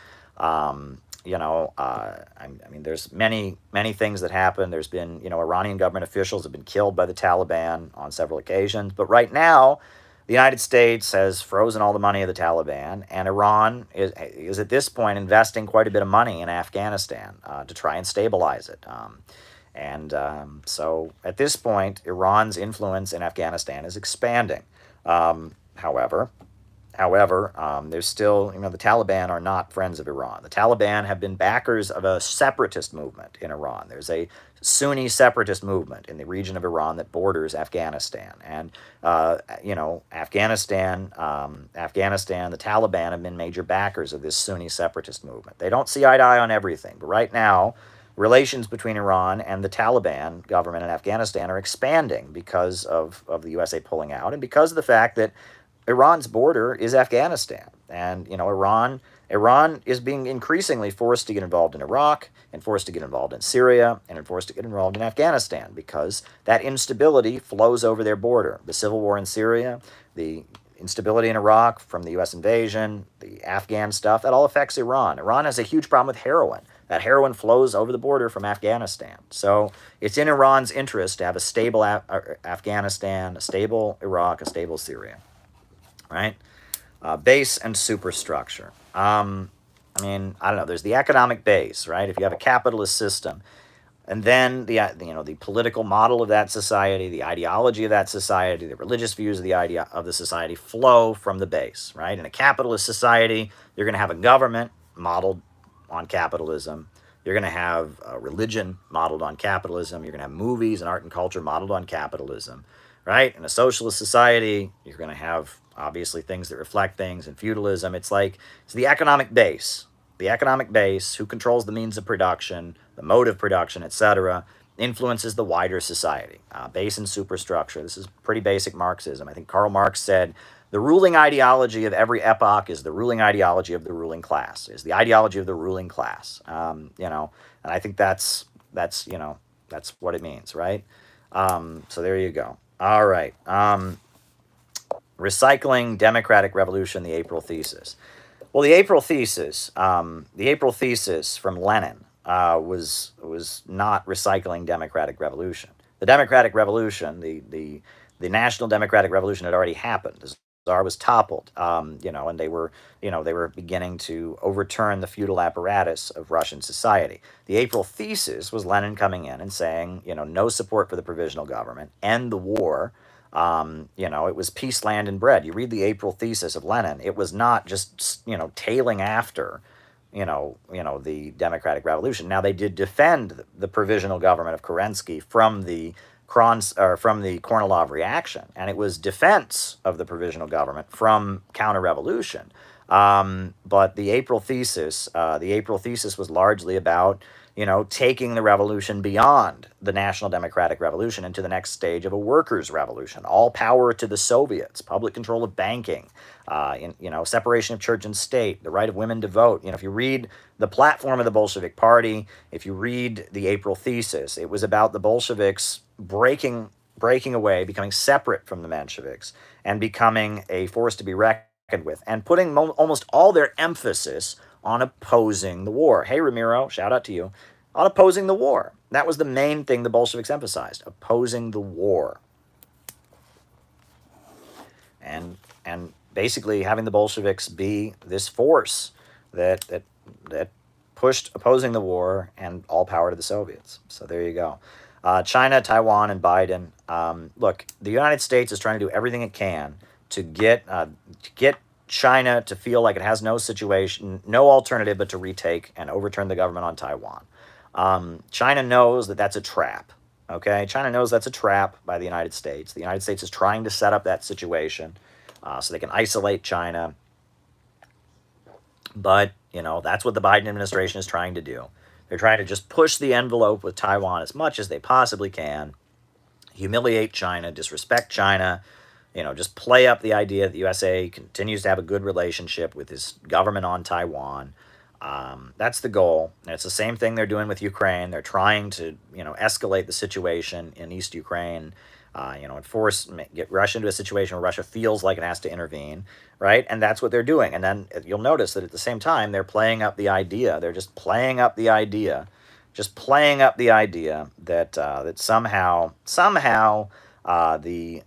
There's many things that happen. There's been, Iranian government officials have been killed by the Taliban on several occasions. But right now, the United States has frozen all the money of the Taliban, and Iran is at this point investing quite a bit of money in Afghanistan to try and stabilize it. So at this point, Iran's influence in Afghanistan is expanding. However, there's still, the Taliban are not friends of Iran. The Taliban have been backers of a separatist movement in Iran. There's a Sunni separatist movement in the region of Iran that borders Afghanistan. And, Afghanistan, the Taliban have been major backers of this Sunni separatist movement. They don't see eye to eye on everything, but right now, relations between Iran and the Taliban government in Afghanistan are expanding because of the USA pulling out and because of the fact that Iran's border is Afghanistan. And, Iran is being increasingly forced to get involved in Iraq and forced to get involved in Syria and forced to get involved in Afghanistan because that instability flows over their border. The civil war in Syria, the instability in Iraq from the U.S. invasion, the Afghan stuff, that all affects Iran. Iran has a huge problem with heroin. That heroin flows over the border from Afghanistan. So it's in Iran's interest to have a stable Afghanistan, a stable Iraq, a stable Syria. Right? Base and superstructure. I don't know. There's the economic base, right? If you have a capitalist system, and then the political model of that society, the ideology of that society, the religious views of the society flow from the base, right? In a capitalist society, you're going to have a government modeled on capitalism. You're going to have a religion modeled on capitalism. You're going to have movies and art and culture modeled on capitalism, right? In a socialist society, you're going to have obviously things that reflect things. In feudalism, it's the economic base. The economic base, who controls the means of production, the mode of production, etc., influences the wider society. Base and superstructure. This is pretty basic Marxism. I think Karl Marx said, the ruling ideology of every epoch is the ruling ideology of the ruling class, is the ideology of the ruling class. And I think that's what it means, right? So there you go. All right. Recycling Democratic Revolution, the April Thesis. Well, the April Thesis from Lenin was not recycling Democratic Revolution. The Democratic Revolution, the National Democratic Revolution had already happened. The Tsar was toppled, and they were beginning to overturn the feudal apparatus of Russian society. The April Thesis was Lenin coming in and saying, no support for the provisional government, end the war. It was peace, land, and bread. You read the April Thesis of Lenin, it was not just, tailing after, the Democratic Revolution. Now, they did defend the provisional government of Kerensky from the Kornilov reaction, and it was defense of the provisional government from counter-revolution. But the April Thesis was largely about, taking the revolution beyond the National Democratic Revolution into the next stage of a workers' revolution. All power to the Soviets, public control of banking, separation of church and state, the right of women to vote. If you read the platform of the Bolshevik Party, if you read the April Thesis, it was about the Bolsheviks breaking away, becoming separate from the Mensheviks, and becoming a force to be reckoned with, and putting almost all their emphasis on opposing the war. Hey, Ramiro, shout out to you. On opposing the war. That was the main thing the Bolsheviks emphasized, opposing the war. And basically having the Bolsheviks be this force that pushed opposing the war, and all power to the Soviets. So there you go. China, Taiwan, and Biden. Look, the United States is trying to do everything it can to get China to feel like it has no situation, no alternative but to retake and overturn the government on Taiwan. China knows that that's a trap. Okay, China knows that's a trap by the United States. The United States is trying to set up that situation so they can isolate China. But, that's what the Biden administration is trying to do. They're trying to just push the envelope with Taiwan as much as they possibly can, humiliate China, disrespect China, just play up the idea that the USA continues to have a good relationship with this government on Taiwan. That's the goal. And it's the same thing they're doing with Ukraine. They're trying to, escalate the situation in East Ukraine, and get Russia into a situation where Russia feels like it has to intervene, right? And that's what they're doing. And then you'll notice that at the same time, they're playing up the idea. They're just playing up the idea, that somehow, the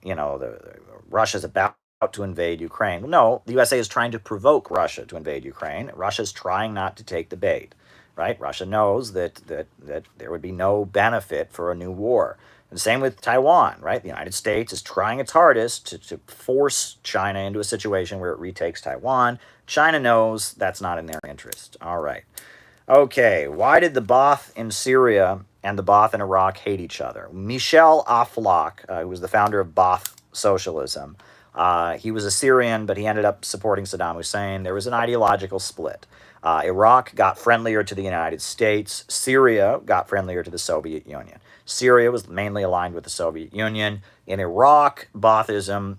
Russia's about to invade Ukraine. No, the USA is trying to provoke Russia to invade Ukraine. Russia's trying not to take the bait, right? Russia knows that there would be no benefit for a new war. And same with Taiwan, right? The United States is trying its hardest to force China into a situation where it retakes Taiwan. China knows that's not in their interest. All right. Okay, why did the Ba'ath in Syria and the Ba'ath in Iraq hate each other? Michel Aflaq, who was the founder of Ba'ath Socialism, he was a Syrian, but he ended up supporting Saddam Hussein. There was an ideological split. Iraq got friendlier to the United States. Syria got friendlier to the Soviet Union. Syria was mainly aligned with the Soviet Union. In Iraq, Baathism,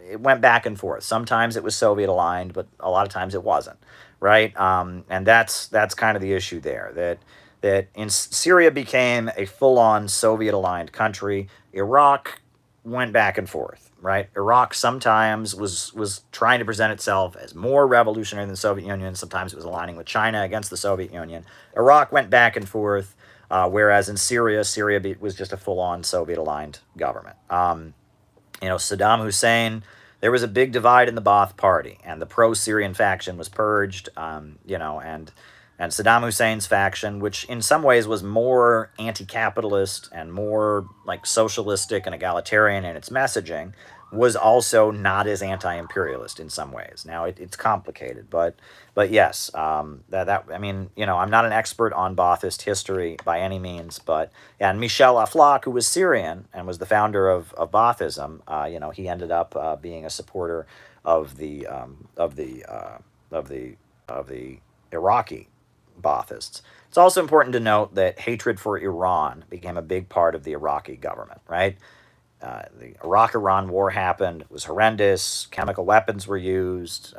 it went back and forth. Sometimes it was Soviet aligned, but a lot of times it wasn't, right? And that's kind of the issue there. That in Syria became a full-on Soviet aligned country. Iraq went back and forth, right? Iraq sometimes was trying to present itself as more revolutionary than the Soviet Union. Sometimes it was aligning with China against the Soviet Union. Iraq went back and forth, whereas in Syria was just a full-on Soviet-aligned government. Saddam Hussein, there was a big divide in the Ba'ath Party, and the pro-Syrian faction was purged, and Saddam Hussein's faction, which in some ways was more anti-capitalist and more like socialistic and egalitarian in its messaging, was also not as anti-imperialist in some ways. Now it's complicated, but yes, I'm not an expert on Ba'athist history by any means, but yeah, and Michel Aflaq, who was Syrian and was the founder of Baathism, he ended up being a supporter of the Iraqi Baathists. It's also important to note that hatred for Iran became a big part of the Iraqi government, right? The Iraq-Iran war happened. It was horrendous. Chemical weapons were used.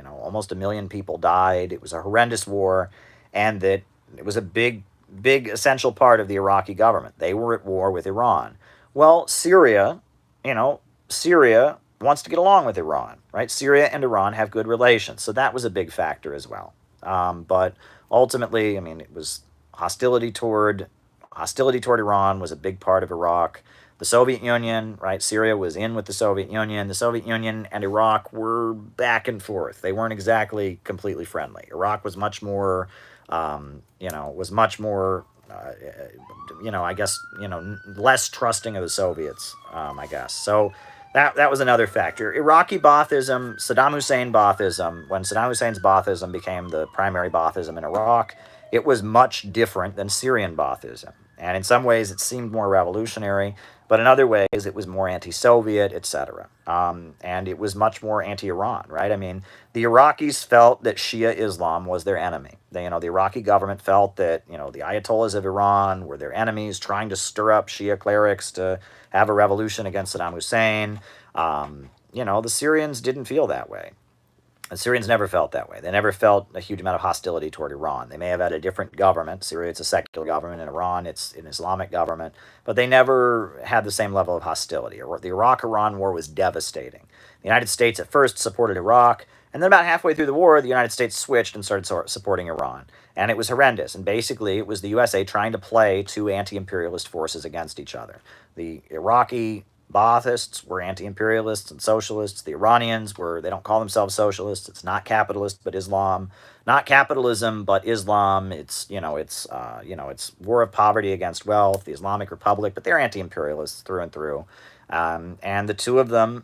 Almost 1 million people died. It was a horrendous war, and that it was a big essential part of the Iraqi government. They were at war with Iran. Well, Syria wants to get along with Iran, right? Syria and Iran have good relations, so that was a big factor as well. But ultimately, it was hostility toward Iran was a big part of Iraq. The Soviet Union, right? Syria was in with the Soviet Union. The Soviet Union and Iraq were back and forth. They weren't exactly completely friendly. Iraq was much more, less trusting of the Soviets, I guess. So that was another factor. Iraqi Baathism, Saddam Hussein Baathism, when Saddam Hussein's Baathism became the primary Baathism in Iraq, it was much different than Syrian Baathism. And in some ways, it seemed more revolutionary, but in other ways, it was more anti-Soviet, etc. And it was much more anti-Iran, right? The Iraqis felt that Shia Islam was their enemy. The Iraqi government felt that, the Ayatollahs of Iran were their enemies, trying to stir up Shia clerics to have a revolution against Saddam Hussein. The Syrians didn't feel that way. The Syrians never felt that way. They never felt a huge amount of hostility toward Iran. They may have had a different government. Syria, it's a secular government. In Iran, it's an Islamic government. But they never had the same level of hostility. The Iraq-Iran war was devastating. The United States at first supported Iraq, and then about halfway through the war, the United States switched and started supporting Iran. And it was horrendous. And basically, it was the USA trying to play two anti-imperialist forces against each other. The Iraqi Baathists were anti-imperialists and socialists. The Iranians were, they don't call themselves socialists. It's not capitalist, but Islam. Not capitalism, but Islam. It's war of poverty against wealth, the Islamic Republic, but they're anti-imperialists through and through. And the two of them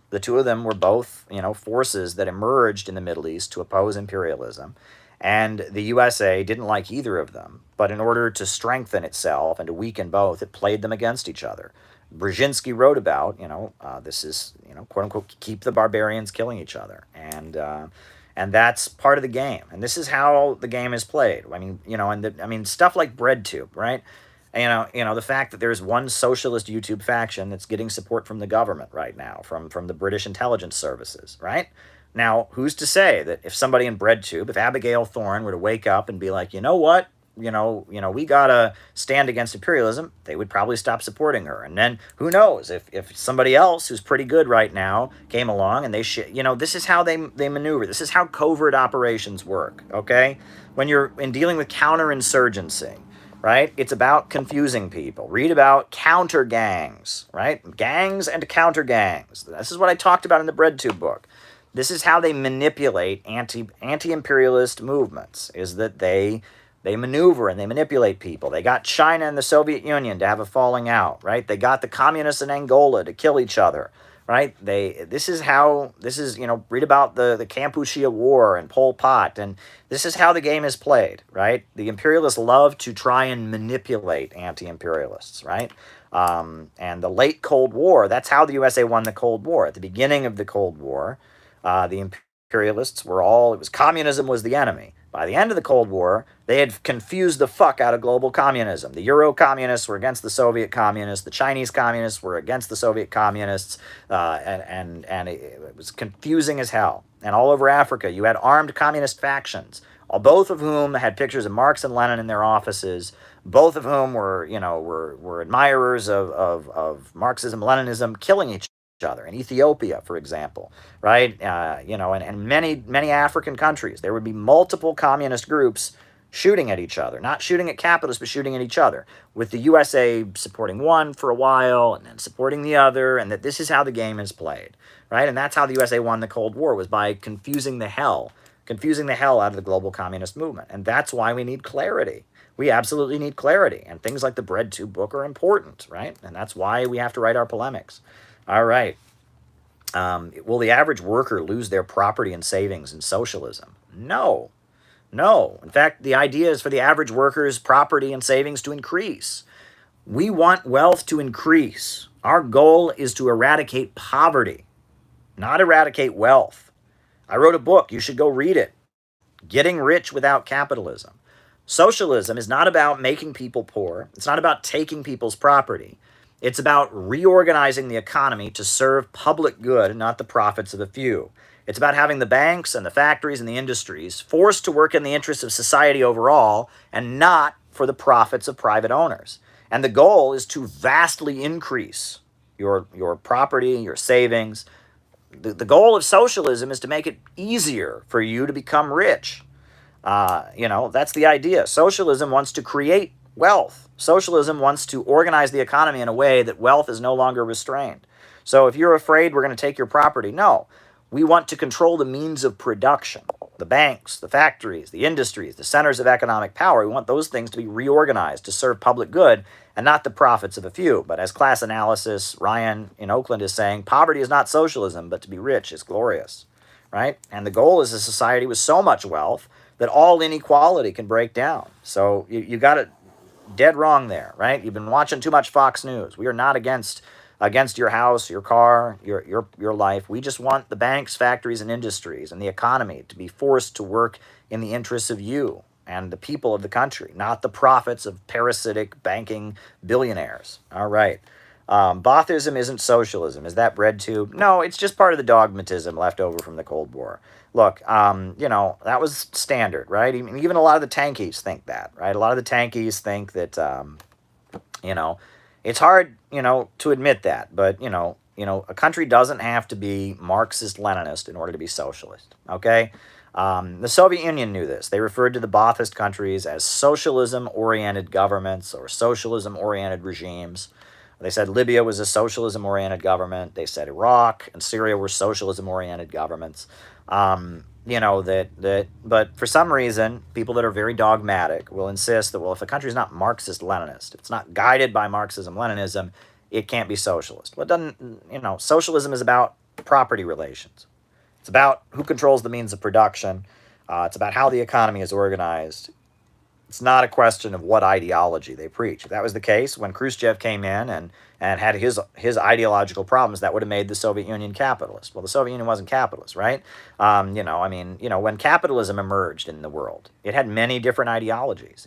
were both, forces that emerged in the Middle East to oppose imperialism. And the USA didn't like either of them, but in order to strengthen itself and to weaken both, it played them against each other. Brzezinski wrote about, this is, quote unquote, keep the barbarians killing each other. And that's part of the game. And this is how the game is played. I mean, stuff like BreadTube, right? The fact that there's one socialist YouTube faction that's getting support from the government right now, from the British intelligence services, right? Now, who's to say that if somebody in BreadTube, if Abigail Thorne were to wake up and be like, you know what, we gotta stand against imperialism, they would probably stop supporting her. And then who knows if somebody else who's pretty good right now came along and this is how they maneuver. This is how covert operations work. Okay, when you're dealing with counterinsurgency, right? It's about confusing people. Read about counter gangs, right? Gangs and counter gangs. This is what I talked about in the BreadTube book. This is how they manipulate anti-imperialist movements, is that they maneuver and they manipulate people. They got China and the Soviet Union to have a falling out, right? They got the communists in Angola to kill each other, right? Read about the Kampuchea War and Pol Pot, and this is how the game is played, right? The imperialists love to try and manipulate anti-imperialists, right? And the late Cold War, that's how the USA won the Cold War. At the beginning of the Cold War, the imperialists communism was the enemy. By the end of the Cold War, they had confused the fuck out of global communism. The Euro communists were against the Soviet communists. The Chinese communists were against the Soviet communists. And it was confusing as hell. And all over Africa, you had armed communist factions, both of whom had pictures of Marx and Lenin in their offices, both of whom were admirers of Marxism, Leninism, killing each other. In Ethiopia, for example, right? And many African countries, there would be multiple communist groups shooting at each other, not shooting at capitalists, but shooting at each other, with the USA supporting one for a while and then supporting the other, and that this is how the game is played, right? And that's how the USA won the Cold War, was by confusing the hell out of the global communist movement. And that's why we need clarity. We absolutely need clarity. And things like the BreadTube book are important, right? And that's why we have to write our polemics. All right. Will the average worker lose their property and savings in socialism? No. In fact, the idea is for the average worker's property and savings to increase. We want wealth to increase. Our goal is to eradicate poverty, not eradicate wealth. I wrote a book. You should go read it. Getting Rich Without Capitalism. Socialism is not about making people poor. It's not about taking people's property. It's about reorganizing the economy to serve public good and not the profits of a few. It's about having the banks and the factories and the industries forced to work in the interests of society overall and not for the profits of private owners. And the goal is to vastly increase your property, your savings. The goal of socialism is to make it easier for you to become rich. That's the idea. Socialism wants to create wealth. Socialism wants to organize the economy in a way that wealth is no longer restrained. So if you're afraid we're going to take your property, no. We want to control the means of production. The banks, the factories, the industries, the centers of economic power. We want those things to be reorganized to serve public good and not the profits of a few. But as class analysis, Ryan in Oakland is saying, poverty is not socialism, but to be rich is glorious, right? And the goal is a society with so much wealth that all inequality can break down. So you got it dead wrong there, right? You've been watching too much Fox News. We are not against your house, your car, your life. We just want the banks, factories, and industries and the economy to be forced to work in the interests of you and the people of the country, not the profits of parasitic banking billionaires. All right. Baathism isn't socialism. Is that BreadTube? No, it's just part of the dogmatism left over from the Cold War. Look, that was standard, right? Even a lot of the tankies think that, right? A lot of the tankies think that, it's hard, to admit that, but, a country doesn't have to be Marxist-Leninist in order to be socialist, okay? The Soviet Union knew this. They referred to the Baathist countries as socialism-oriented governments or socialism-oriented regimes. They said Libya was a socialism-oriented government. They said Iraq and Syria were socialism-oriented governments. But for some reason, people that are very dogmatic will insist that, well, if a country is not Marxist-Leninist, if it's not guided by Marxism-Leninism, it can't be socialist. Well, it doesn't, socialism is about property relations. It's about who controls the means of production. It's about how the economy is organized. It's not a question of what ideology they preach. If that was the case, when Khrushchev came in and had his ideological problems, that would have made the Soviet Union capitalist. Well, the Soviet Union wasn't capitalist, right? When capitalism emerged in the world, it had many different ideologies.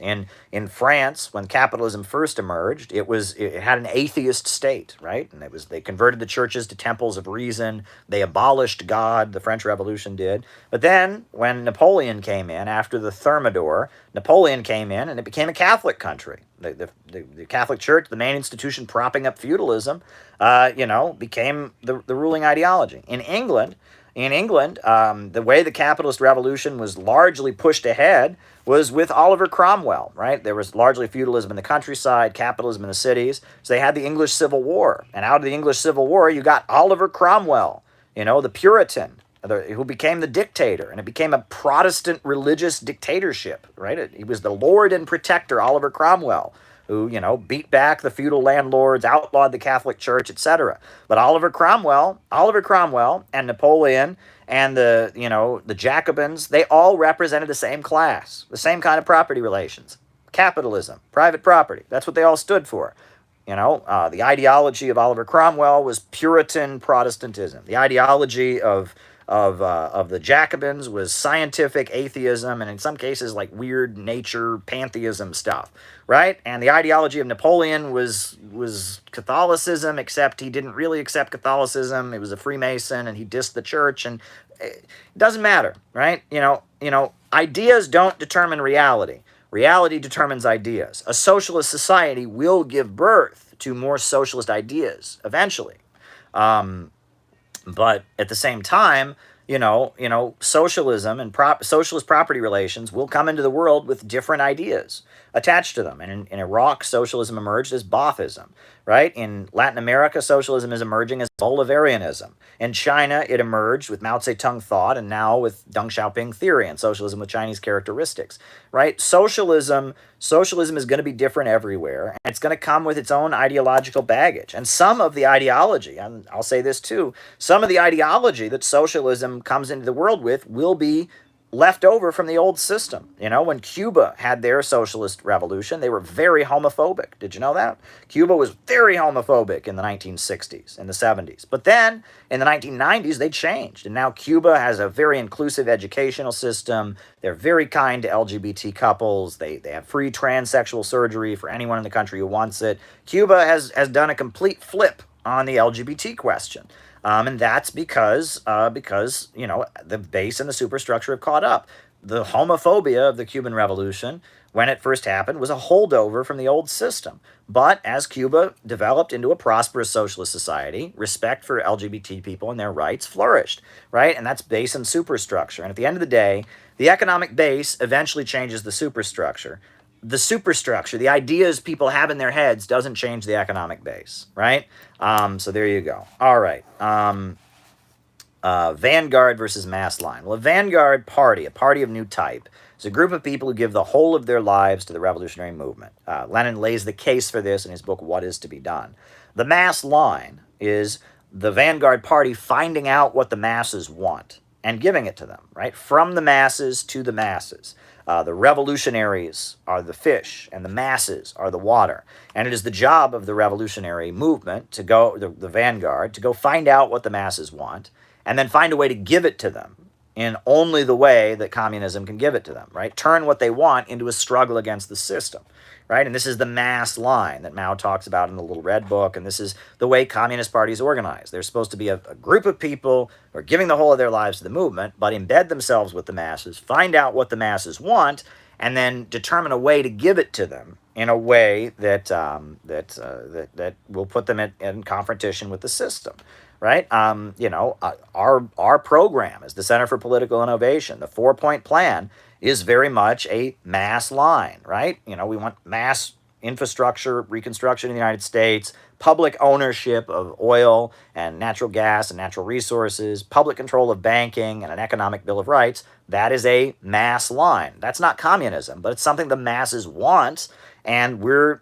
In France, when capitalism first emerged, it had an atheist state, right? And they converted the churches to temples of reason. They abolished God. The French Revolution did. But then, when Napoleon came in after the Thermidor, Napoleon came in and it became a Catholic country. The Catholic Church, the main institution propping up feudalism, became the ruling ideology. In England, the way the capitalist revolution was largely pushed ahead was with Oliver Cromwell, right? There was largely feudalism in the countryside, capitalism in the cities. So they had the English Civil War. And out of the English Civil War, you got Oliver Cromwell, the Puritan, who became the dictator, and it became a Protestant religious dictatorship, right? He was the Lord and Protector, Oliver Cromwell, who, beat back the feudal landlords, outlawed the Catholic Church, etc. But Oliver Cromwell and Napoleon and the Jacobins, they all represented the same class, the same kind of property relations. Capitalism, private property, that's what they all stood for. The ideology of Oliver Cromwell was Puritan Protestantism. The ideology of the Jacobins was scientific atheism, and in some cases like weird nature pantheism stuff, right? And the ideology of Napoleon was Catholicism, except he didn't really accept Catholicism. He was a Freemason, and he dissed the church, and it doesn't matter, right? Ideas don't determine reality. Reality determines ideas. A socialist society will give birth to more socialist ideas eventually. But at the same time, socialism and socialist property relations will come into the world with different ideas attached to them. And in Iraq, socialism emerged as Baathism, right? In Latin America, socialism is emerging as Bolivarianism. In China, it emerged with Mao Zedong thought, and now with Deng Xiaoping theory and socialism with Chinese characteristics, right? Socialism is going to be different everywhere, and it's going to come with its own ideological baggage. And some of the ideology, and I'll say this too, some of the ideology that socialism comes into the world with will be left over from the old system. When Cuba had their socialist revolution, they were very homophobic. Did you know that? Cuba was very homophobic in the 1960s and the 70s. But then, in the 1990s, they changed. And now Cuba has a very inclusive educational system. They're very kind to LGBT couples. They have free transsexual surgery for anyone in the country who wants it. Cuba has done a complete flip on the LGBT question. And that's because the base and the superstructure have caught up. The homophobia of the Cuban Revolution, when it first happened, was a holdover from the old system. But as Cuba developed into a prosperous socialist society, respect for LGBT people and their rights flourished, right? And that's base and superstructure. And at the end of the day, the economic base eventually changes the superstructure. The superstructure, the ideas people have in their heads, doesn't change the economic base, right? So there you go. All right. Vanguard versus mass line. Well, a vanguard party, a party of new type, is a group of people who give the whole of their lives to the revolutionary movement. Lenin lays the case for this in his book, What Is to Be Done? The mass line is the vanguard party finding out what the masses want and giving it to them, right? From the masses to the masses. The revolutionaries are the fish, and the masses are the water. And it is the job of the revolutionary movement to go, the vanguard, to go find out what the masses want, and then find a way to give it to them in only the way that communism can give it to them, right? Turn what they want into a struggle against the system, right? And this is the mass line that Mao talks about in the Little Red Book, and this is the way communist parties organize. They're supposed to be a group of people who are giving the whole of their lives to the movement, but embed themselves with the masses, find out what the masses want, and then determine a way to give it to them in a way that will put them in confrontation with the system. Right? Our program is the Center for Political Innovation. The 4-point plan is very much a mass line, right? We want mass infrastructure reconstruction in the United States, public ownership of oil and natural gas and natural resources, public control of banking, and an economic bill of rights, that is a mass line. That's not communism, but it's something the masses want, and we're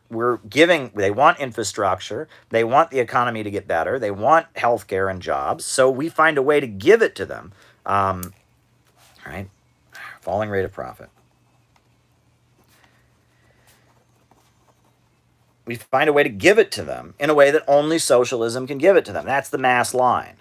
giving, they want infrastructure, they want the economy to get better, they want healthcare and jobs, so we find a way to give it to them. Right? Falling rate of profit. We find a way to give it to them in a way that only socialism can give it to them. That's the mass line.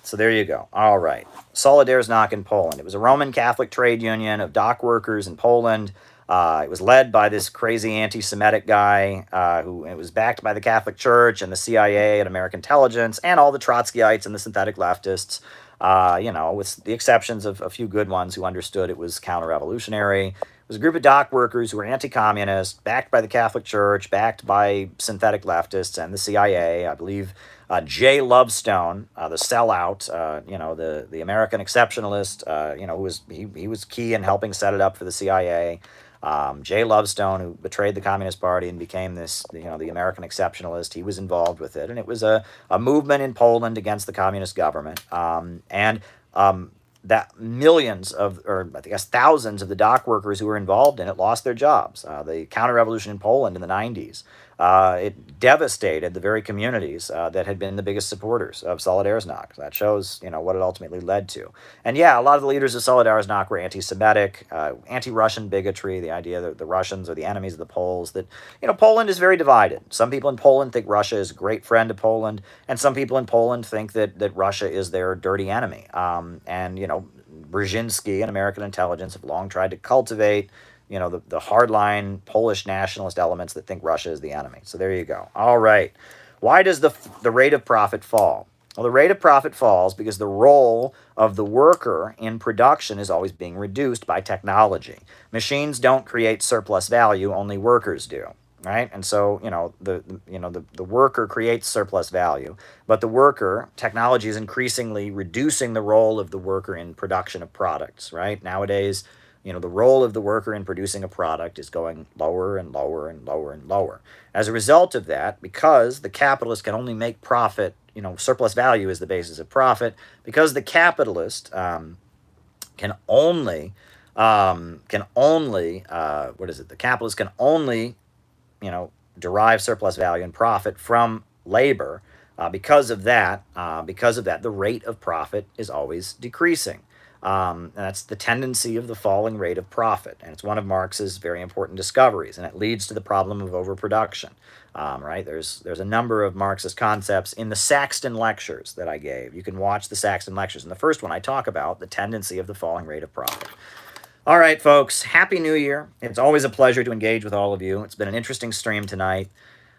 So there you go. All right. Solidarność in Poland. It was a Roman Catholic trade union of dock workers in Poland. It was led by this crazy anti-Semitic guy who it was backed by the Catholic Church and the CIA and American intelligence and all the Trotskyites and the synthetic leftists. With the exceptions of a few good ones who understood it was counter-revolutionary. It was a group of dock workers who were anti-communist, backed by the Catholic Church, backed by synthetic leftists and the CIA. I believe Jay Lovestone, the sellout, the American exceptionalist, he was key in helping set it up for the CIA. Jay Lovestone, who betrayed the Communist Party and became this, the American exceptionalist, he was involved with it. And it was a movement in Poland against the communist government. That millions or I guess thousands of the dock workers who were involved in it lost their jobs. The counter-revolution in Poland in the 90s, it devastated the very communities that had been the biggest supporters of Solidarność. That shows, what it ultimately led to. And yeah, a lot of the leaders of Solidarność were anti-Semitic, anti-Russian bigotry, the idea that the Russians are the enemies of the Poles, that, Poland is very divided. Some people in Poland think Russia is a great friend to Poland, and some people in Poland think that Russia is their dirty enemy. Brzezinski and American intelligence have long tried to cultivate, the hardline Polish nationalist elements that think Russia is the enemy. So there you go. All right. Why does the rate of profit fall? Well, the rate of profit falls because the role of the worker in production is always being reduced by technology. Machines don't create surplus value, only workers do. Right? And so, the worker creates surplus value, but the worker, technology is increasingly reducing the role of the worker in production of products, right? Nowadays, the role of the worker in producing a product is going lower and lower and lower and lower. As a result of that, because the capitalist can only make profit, surplus value is the basis of profit, because the capitalist the capitalist can only derive surplus value and profit from labor. Because of that, the rate of profit is always decreasing. And that's the tendency of the falling rate of profit. And it's one of Marx's very important discoveries, and it leads to the problem of overproduction. Right? There's a number of Marxist concepts in the Saxton lectures that I gave. You can watch the Saxton lectures. In the first one, I talk about the tendency of the falling rate of profit. All right, folks, Happy New Year. It's always a pleasure to engage with all of you. It's been an interesting stream tonight.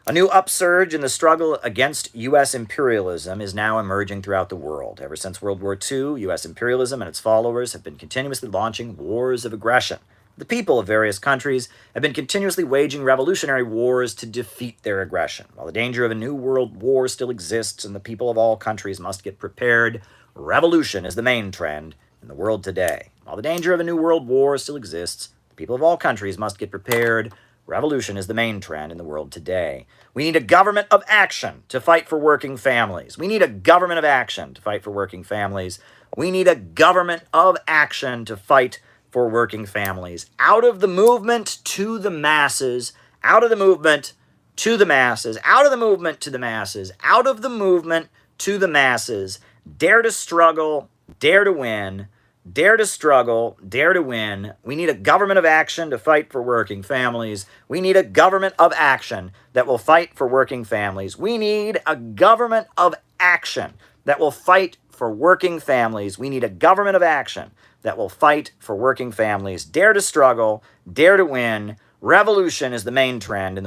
A new upsurge in the struggle against U.S. imperialism is now emerging throughout the world. Ever since World War II, U.S. imperialism and its followers have been continuously launching wars of aggression. The people of various countries have been continuously waging revolutionary wars to defeat their aggression. While the danger of a new world war still exists and the people of all countries must get prepared, revolution is the main trend in the world today. While the danger of a new world war still exists, the people of all countries must get prepared. Revolution is the main trend in the world today. We need a government of action to fight for working families. We need a government of action to fight for working families. We need a government of action to fight for working families. Out of the movement to the masses. Out of the movement to the masses. Out of the movement to the masses. Out of the movement to the masses. Dare to struggle. Dare to win. Dare to struggle, dare to win. We need a government of action to fight for working families. We need a government of action that will fight for working families. We need a government of action that will fight for working families. We need a government of action that will fight for working families. Dare to struggle, dare to win. Revolution is the main trend in the world.